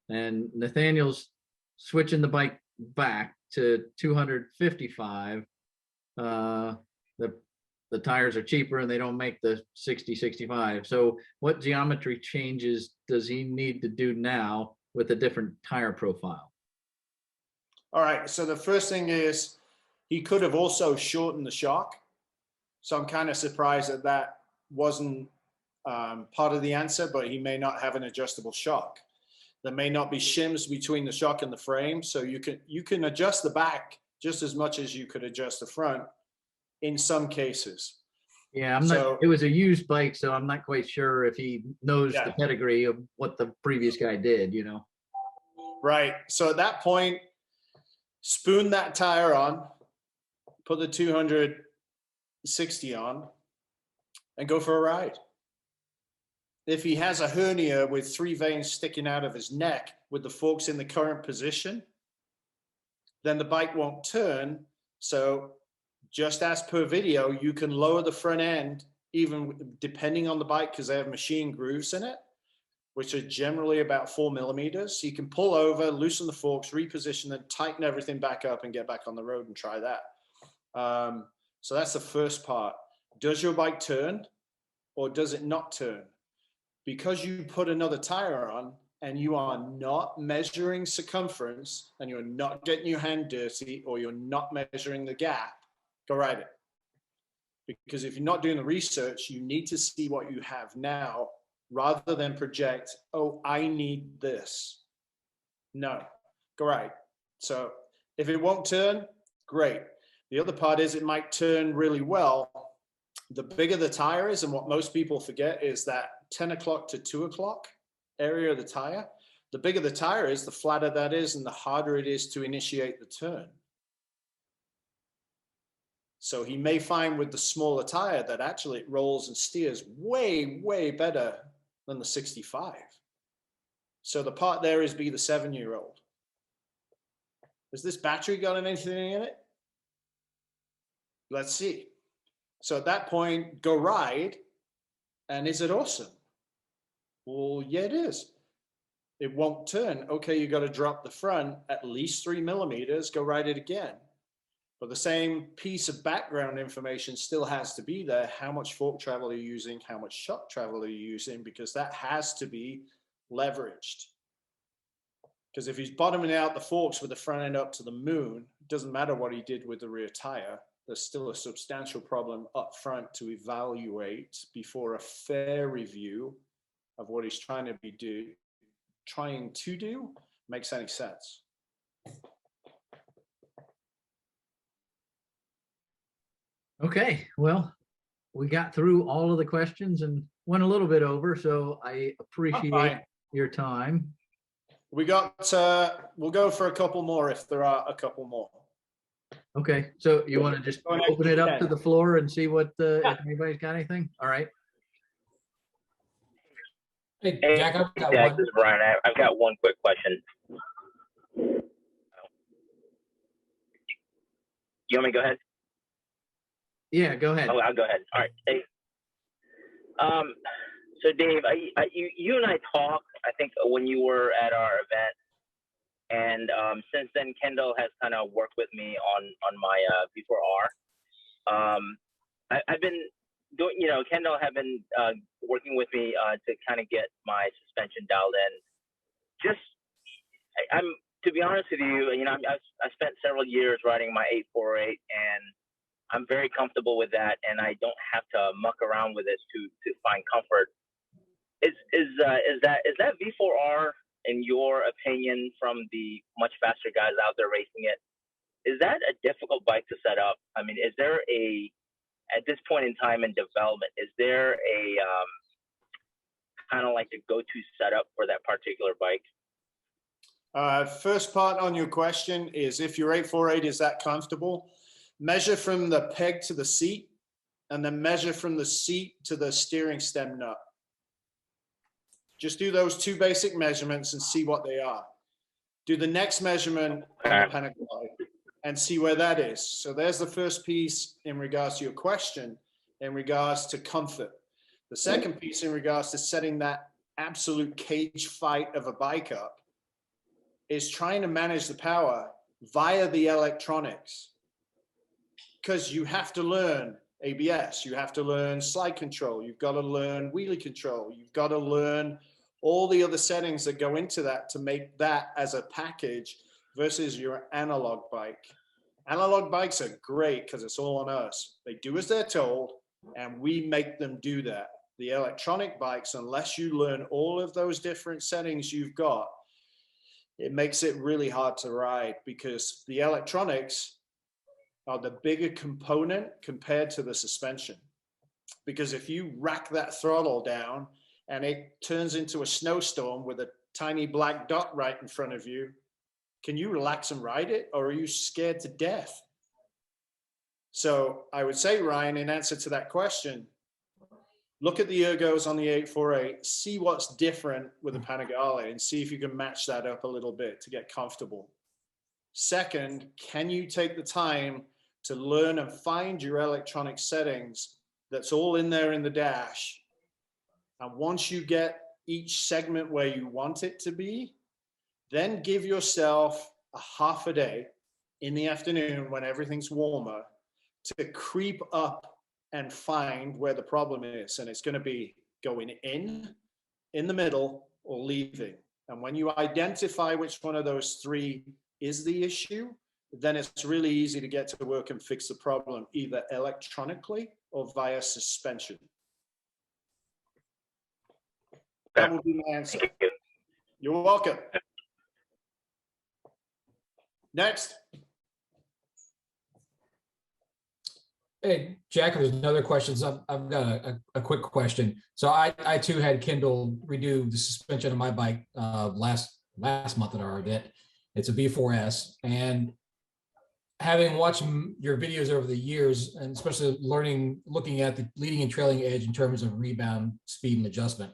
And Nathaniel's switching the bike back to 255. The tires are cheaper and they don't make the 60/65. So what geometry changes does he need to do now with a different tire profile? All right. So the first thing is he could have also shortened the shock. So I'm kind of surprised that that wasn't part of the answer, but he may not have an adjustable shock. There may not be shims between the shock and the frame. So you can adjust the back just as much as you could adjust the front in some cases. Yeah, it was a used bike, so I'm not quite sure if he knows the pedigree of what the previous guy did, you know? Right. So at that point, spoon that tire on, put the 260 on, and go for a ride. If he has a hernia with 3 veins sticking out of his neck with the forks in the current position, then the bike won't turn. So just as per video, you can lower the front end, even depending on the bike, because they have machine grooves in it, which are generally about 4 millimeters. So you can pull over, loosen the forks, reposition them, tighten everything back up, and get back on the road and try that. So that's the first part. Does your bike turn or does it not turn? Because you put another tire on and you are not measuring circumference and you're not getting your hand dirty or you're not measuring the gap, go ride it. Because if you're not doing the research, you need to see what you have now rather than project, oh, I need this. No, go ride. So if it won't turn, great. The other part is it might turn really well. The bigger the tire is, and what most people forget is that 10 o'clock to 2 o'clock area of the tire, the bigger the tire is, the flatter that is, and the harder it is to initiate the turn. So he may find with the smaller tire that actually it rolls and steers way, way better than the 65. So the part there is be the 7-year-old. Has this battery got anything in it? Let's see. So at that point, go ride. And is it awesome? Well, yeah, it is. It won't turn. Okay, you got to drop the front at least 3 millimeters, go ride it again. But the same piece of background information still has to be there. How much fork travel are you using? How much shock travel are you using? Because that has to be leveraged. Because if he's bottoming out the forks with the front end up to the moon, it doesn't matter what he did with the rear tire. There's still a substantial problem up front to evaluate before a fair review of what he's trying to do makes any sense. Okay, well, we got through all of the questions and went a little bit over, so I appreciate fine. your time. We got, we'll go for a couple more if there are a couple more. Okay, so you want to just Go ahead, open it up Ken. to the floor and see what, if anybody's got anything? All right. Hey, Hey, Jack, I've got Jack, one. this is Brian. I've got one quick question. You want me to go ahead? Yeah, go ahead. Oh, I'll go ahead. All right. Hey, so Dave, you and I talked, I think, when you were at our event, and since then, Kendall has kind of worked with me on my V4R. I've been doing, Kendall have been working with me to kind of get my suspension dialed in. I'm to be honest with you, I spent several years riding my 848, and I'm very comfortable with that, and I don't have to muck around with it to find comfort. Is that V4R, in your opinion, from the much faster guys out there racing it, is that a difficult bike to set up? I mean, is there at this point in time in development, is there a kind of like a go-to setup for that particular bike? First part on your question is, if your 848 is that comfortable, measure from the peg to the seat, and then measure from the seat to the steering stem nut. Just do those two basic measurements and see what they are. Do the next measurement on the Panigale and see where that is. So there's the first piece in regards to your question, in regards to comfort. The second piece in regards to setting that absolute cage fight of a bike up is trying to manage the power via the electronics. Because you have to learn ABS, you have to learn slide control, you've got to learn wheelie control, you've got to learn all the other settings that go into that to make that as a package versus your analog bike. Analog bikes are great because it's all on us. They do as they're told, and we make them do that. The electronic bikes, unless you learn all of those different settings you've got, it makes it really hard to ride, because the electronics are the bigger component compared to the suspension. Because if you rack that throttle down and it turns into a snowstorm with a tiny black dot right in front of you, can you relax and ride it, or are you scared to death? So I would say, Ryan, in answer to that question, look at the ergos on the 848, see what's different with the Panigale, and see if you can match that up a little bit to get comfortable. Second, can you take the time to learn and find your electronic settings that's all in there in the dash? And once you get each segment where you want it to be, then give yourself a half a day in the afternoon when everything's warmer to creep up and find where the problem is. And it's going to be going in the middle, or leaving. And when you identify which one of those three is the issue, then it's really easy to get to work and fix the problem, either electronically or via suspension. That would be my answer. Thank you. You're welcome. Next. Hey, Jack, there's another question. So I've got a quick question. So I too had Kendall redo the suspension of my bike last month at our event. It's a B4S, and having watched your videos over the years, and especially looking at the leading and trailing edge in terms of rebound, speed, and adjustment.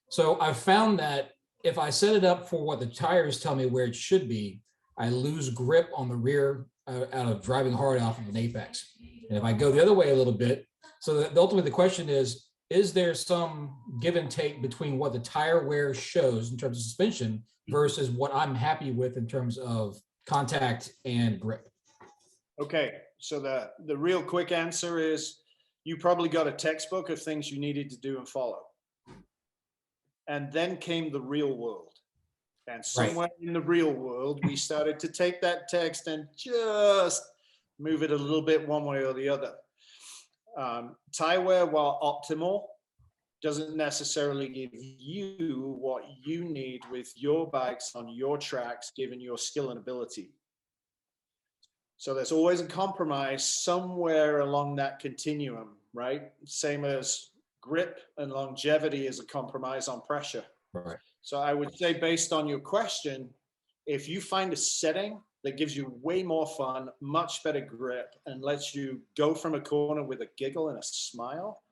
So I've found that if I set it up for what the tires tell me where it should be, I lose grip on the rear out of driving hard off of an apex. And if I go the other way a little bit, so ultimately the question is there some give and take between what the tire wear shows in terms of suspension versus what I'm happy with in terms of contact and grip? Okay, so the real quick answer is you probably got a textbook of things you needed to do and follow. And then came the real world. And somewhere in the real world, we started to take that text and just move it a little bit one way or the other. Tire wear, while optimal, doesn't necessarily give you what you need with your bikes on your tracks, given your skill and ability. So there's always a compromise somewhere along that continuum, right? Same as grip and longevity is a compromise on pressure. Right. So I would say, based on your question, if you find a setting that gives you way more fun, much better grip, and lets you go from a corner with a giggle and a smile,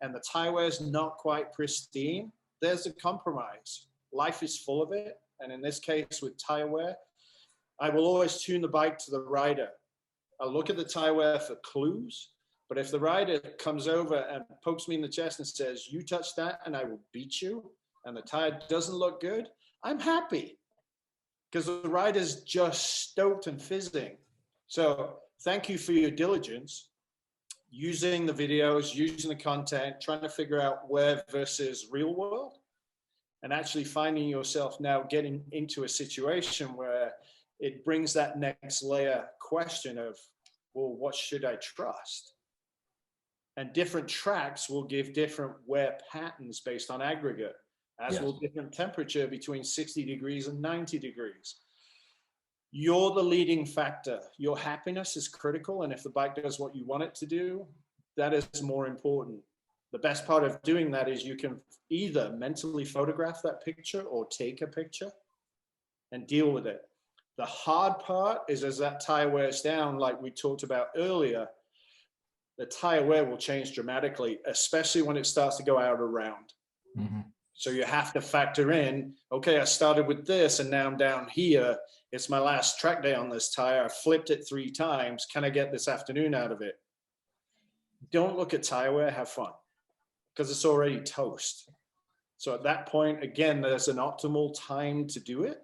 and the tire wear is not quite pristine, there's a compromise. Life is full of it. And in this case with tire wear, I will always tune the bike to the rider. I'll look at the tire wear for clues, but if the rider comes over and pokes me in the chest and says, "You touch that and I will beat you," and the tire doesn't look good, I'm happy because the rider's just stoked and fizzing. So thank you for your diligence, using the videos, using the content, trying to figure out where versus real world, and actually finding yourself now getting into a situation where it brings that next layer question of, well, what should I trust? And different tracks will give different wear patterns based on aggregate, as will different temperature between 60 degrees and 90 degrees. You're the leading factor. Your happiness is critical. And if the bike does what you want it to do, that is more important. The best part of doing that is you can either mentally photograph that picture or take a picture and deal with it. The hard part is as that tire wears down, like we talked about earlier, the tire wear will change dramatically, especially when it starts to go out around. Mm-hmm. So you have to factor in, okay, I started with this and now I'm down here. It's my last track day on this tire. I flipped it 3 times. Can I get this afternoon out of it? Don't look at tire wear, have fun, because it's already toast. So at that point, again, there's an optimal time to do it.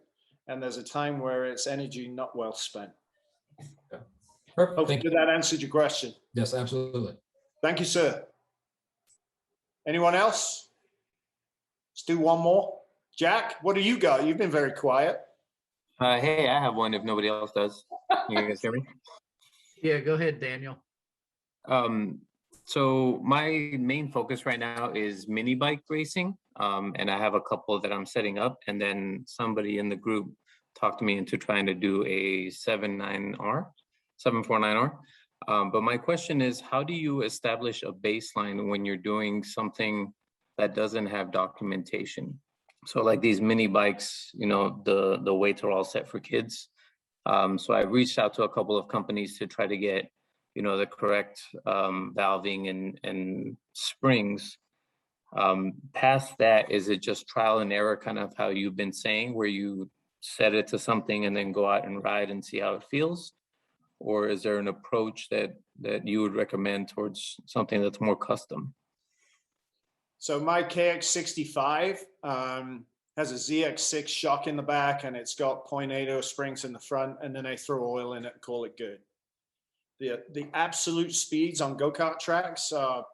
And there's a time where it's energy not well spent. Yeah. Perfect. Hopefully that answered your question. Yes, absolutely. Thank you, sir. Anyone else? Let's do one more. Jack, what do you got? You've been very quiet. Hey, I have one if nobody else does. You guys hear me? Yeah, go ahead, Daniel. So my main focus right now is mini bike racing. And I have a couple that I'm setting up, and then somebody in the group talked me into trying to do a 749R. But my question is, how do you establish a baseline when you're doing something that doesn't have documentation? So like these mini bikes, you know, the weights are all set for kids. So I reached out to a couple of companies to try to get, you know, the correct valving and springs. Past that, is it just trial and error, kind of how you've been saying, where you set it to something and then go out and ride and see how it feels? Or is there an approach that you would recommend towards something that's more custom? So my KX65 has a ZX6 shock in the back, and it's got 0.80 springs in the front, and then I throw oil in it and call it good. The absolute speeds on go-kart tracks are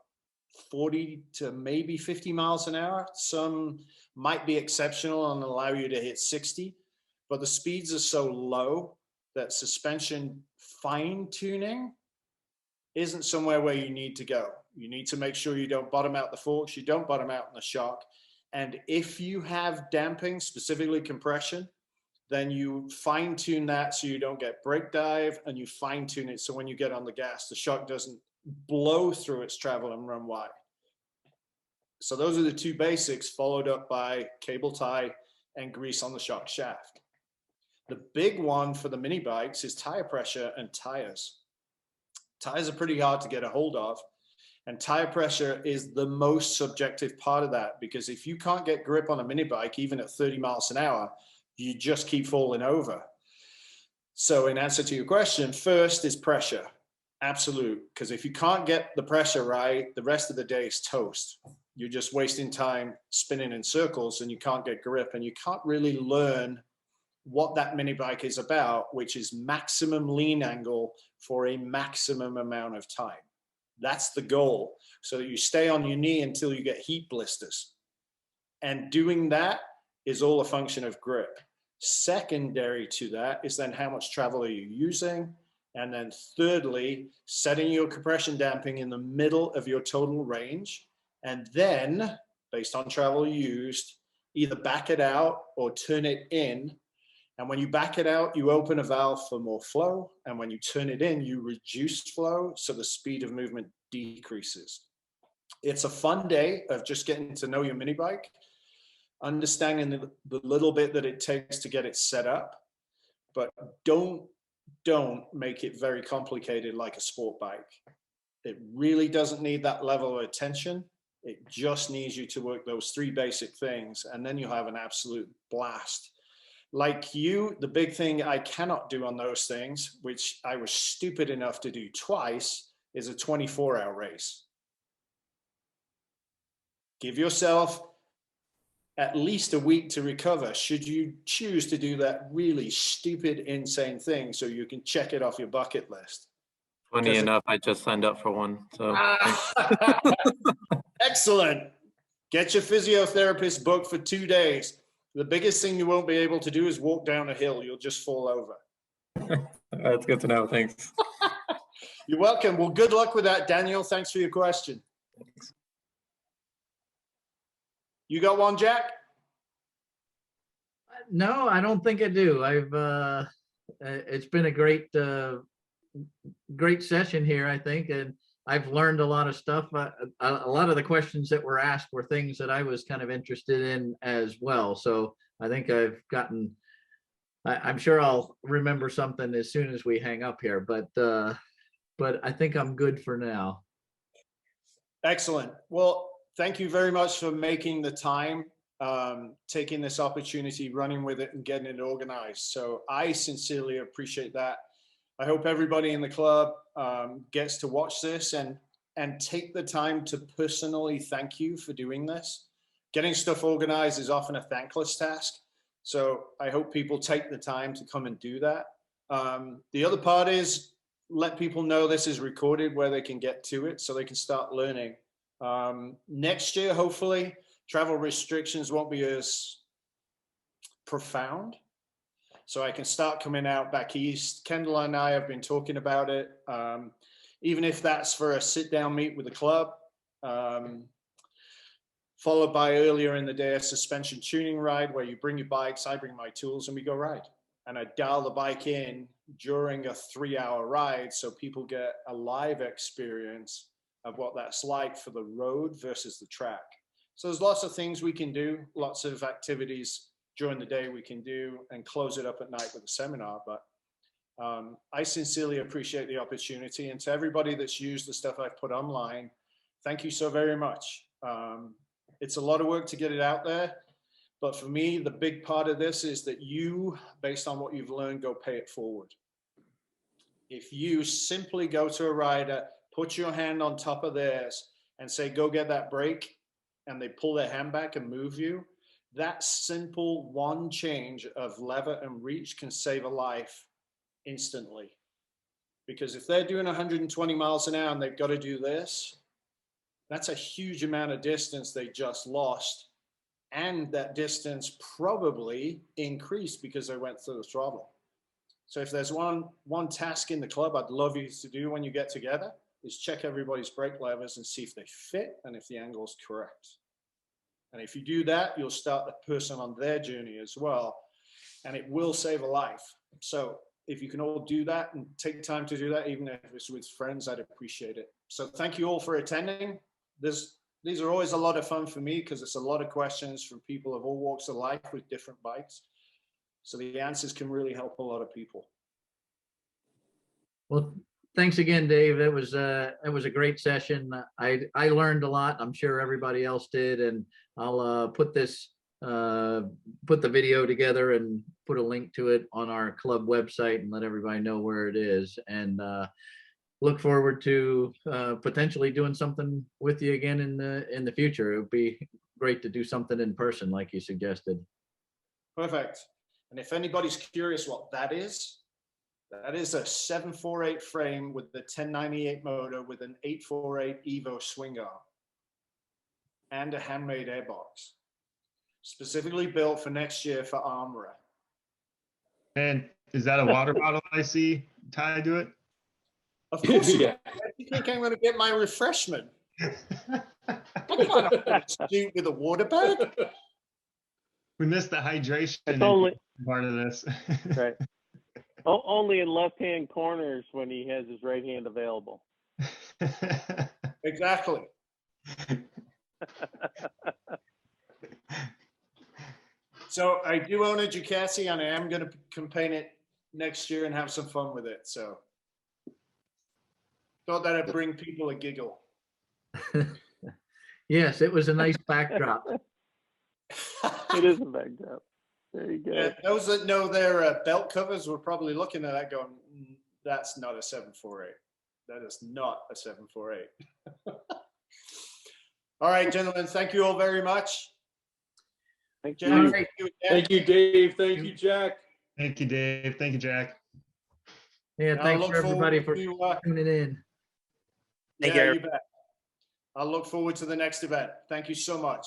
40 to maybe 50 miles an hour. Some might be exceptional and allow you to hit 60, but the speeds are so low that suspension fine tuning isn't somewhere where you need to go. You need to make sure you don't bottom out the forks, you don't bottom out in the shock. And if you have damping, specifically compression, then you fine tune that so you don't get brake dive, and you fine tune it so when you get on the gas, the shock doesn't blow through its travel and run wide. So those are the two basics, followed up by cable tie and grease on the shock shaft. The big one for the mini bikes is tire pressure and tires. Tires are pretty hard to get a hold of, and tire pressure is the most subjective part of that, because if you can't get grip on a mini bike, even at 30 miles an hour, you just keep falling over. So in answer to your question, first is pressure. Absolute, because if you can't get the pressure right, the rest of the day is toast. You're just wasting time spinning in circles and you can't get grip, and you can't really learn what that mini bike is about, which is maximum lean angle for a maximum amount of time. That's the goal, so that you stay on your knee until you get heat blisters. And doing that is all a function of grip. Secondary to that is then how much travel are you using? And then thirdly, setting your compression damping in the middle of your total range. And then, based on travel used, either back it out or turn it in. And when you back it out, you open a valve for more flow. And when you turn it in, you reduce flow, so the speed of movement decreases. It's a fun day of just getting to know your mini bike, understanding the little bit that it takes to get it set up, but don't make it very complicated like a sport bike. It really doesn't need that level of attention. It just needs you to work those three basic things, and then you'll have an absolute blast. Like you, the big thing I cannot do on those things, which I was stupid enough to do twice, is a 24-hour race. Give yourself at least a week to recover, should you choose to do that really stupid, insane thing, so you can check it off your bucket list. Funny enough, I just signed up for one. So Excellent. Get your physiotherapist booked for 2 days. The biggest thing you won't be able to do is walk down a hill. You'll just fall over. that's good to know. Thanks. You're welcome. Well, good luck with that, Daniel. Thanks for your question. Thanks. You got one, Jack? No, I don't think I do. It's been a great session here, I think, and I've learned a lot of stuff. A lot of the questions that were asked were things that I was kind of interested in as well. So I think I'm sure I'll remember something as soon as we hang up here, but I think I'm good for now. Excellent. Well, thank you very much for making the time, taking this opportunity, running with it and getting it organized. So I sincerely appreciate that. I hope everybody in the club gets to watch this and take the time to personally thank you for doing this. Getting stuff organized is often a thankless task. So I hope people take the time to come and do that. The other part is let people know this is recorded where they can get to it so they can start learning. Next year, hopefully, travel restrictions won't be as profound. So I can start coming out back east. Kendall and I have been talking about it. Even if that's for a sit-down meet with the club, followed by earlier in the day, a suspension tuning ride where you bring your bikes, I bring my tools, and we go ride. And I dial the bike in during a 3-hour ride so people get a live experience of what that's like for the road versus the track. So there's lots of things we can do, lots of activities during the day we can do, and close it up at night with a seminar. But I sincerely appreciate the opportunity, and to everybody that's used the stuff I've put online, thank you so very much. It's a lot of work to get it out there, but for me, the big part of this is that you, based on what you've learned, go pay it forward. If you simply go to a rider, put your hand on top of theirs and say, go get that brake, and they pull their hand back and move you, that simple one change of lever and reach can save a life instantly. Because if they're doing 120 miles an hour and they've got to do this, That's a huge amount of distance they just lost. And that distance probably increased because they went through the throttle. So if there's one task in the club I'd love you to do when you get together, is check everybody's brake levers and see if they fit and if the angle is correct. And if you do that, you'll start the person on their journey as well. And it will save a life. So if you can all do that and take time to do that, even if it's with friends, I'd appreciate it. So thank you all for attending. These are always a lot of fun for me because it's a lot of questions from people of all walks of life with different bikes. So the answers can really help a lot of people. Well, thanks again, Dave. It was a great session. I learned a lot. I'm sure everybody else did, and I'll put the video together and put a link to it on our club website and let everybody know where it is. And look forward to potentially doing something with you again in the future. It would be great to do something in person, like you suggested. Perfect. And if anybody's curious what that is a 748 frame with the 1098 motor with an 848 Evo swing arm and a handmade airbox, specifically built for next year for Armorer. And is that a water bottle I see tied to it? Of course, Yeah. you think I'm going to get my refreshment? I can't afford a suit with a water bag. We missed the hydration It's only part of this. right. Only in left-hand corners when he has his right hand available. Exactly. So I do own a Ducati, and I am going to campaign it next year and have some fun with it. So thought that would bring people a giggle. Yes, it was a nice backdrop. It is a backdrop. There you go. Yeah, those that know their belt covers were probably looking at that going, that's not a 748. That is not a 748. All right, gentlemen, thank you all very much. Thank Jack, you. thank you again. Thank you, Dave. Thank you, Jack. Thank you, Dave. Thank you, Jack. Yeah, And I'll thanks look for everybody for forward to, tuning in. yeah, you bet. I'll look forward to the next event. Thank you so much.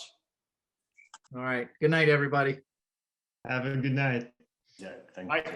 All right. Good night, everybody. Have a good night. Yeah, thank Bye. you.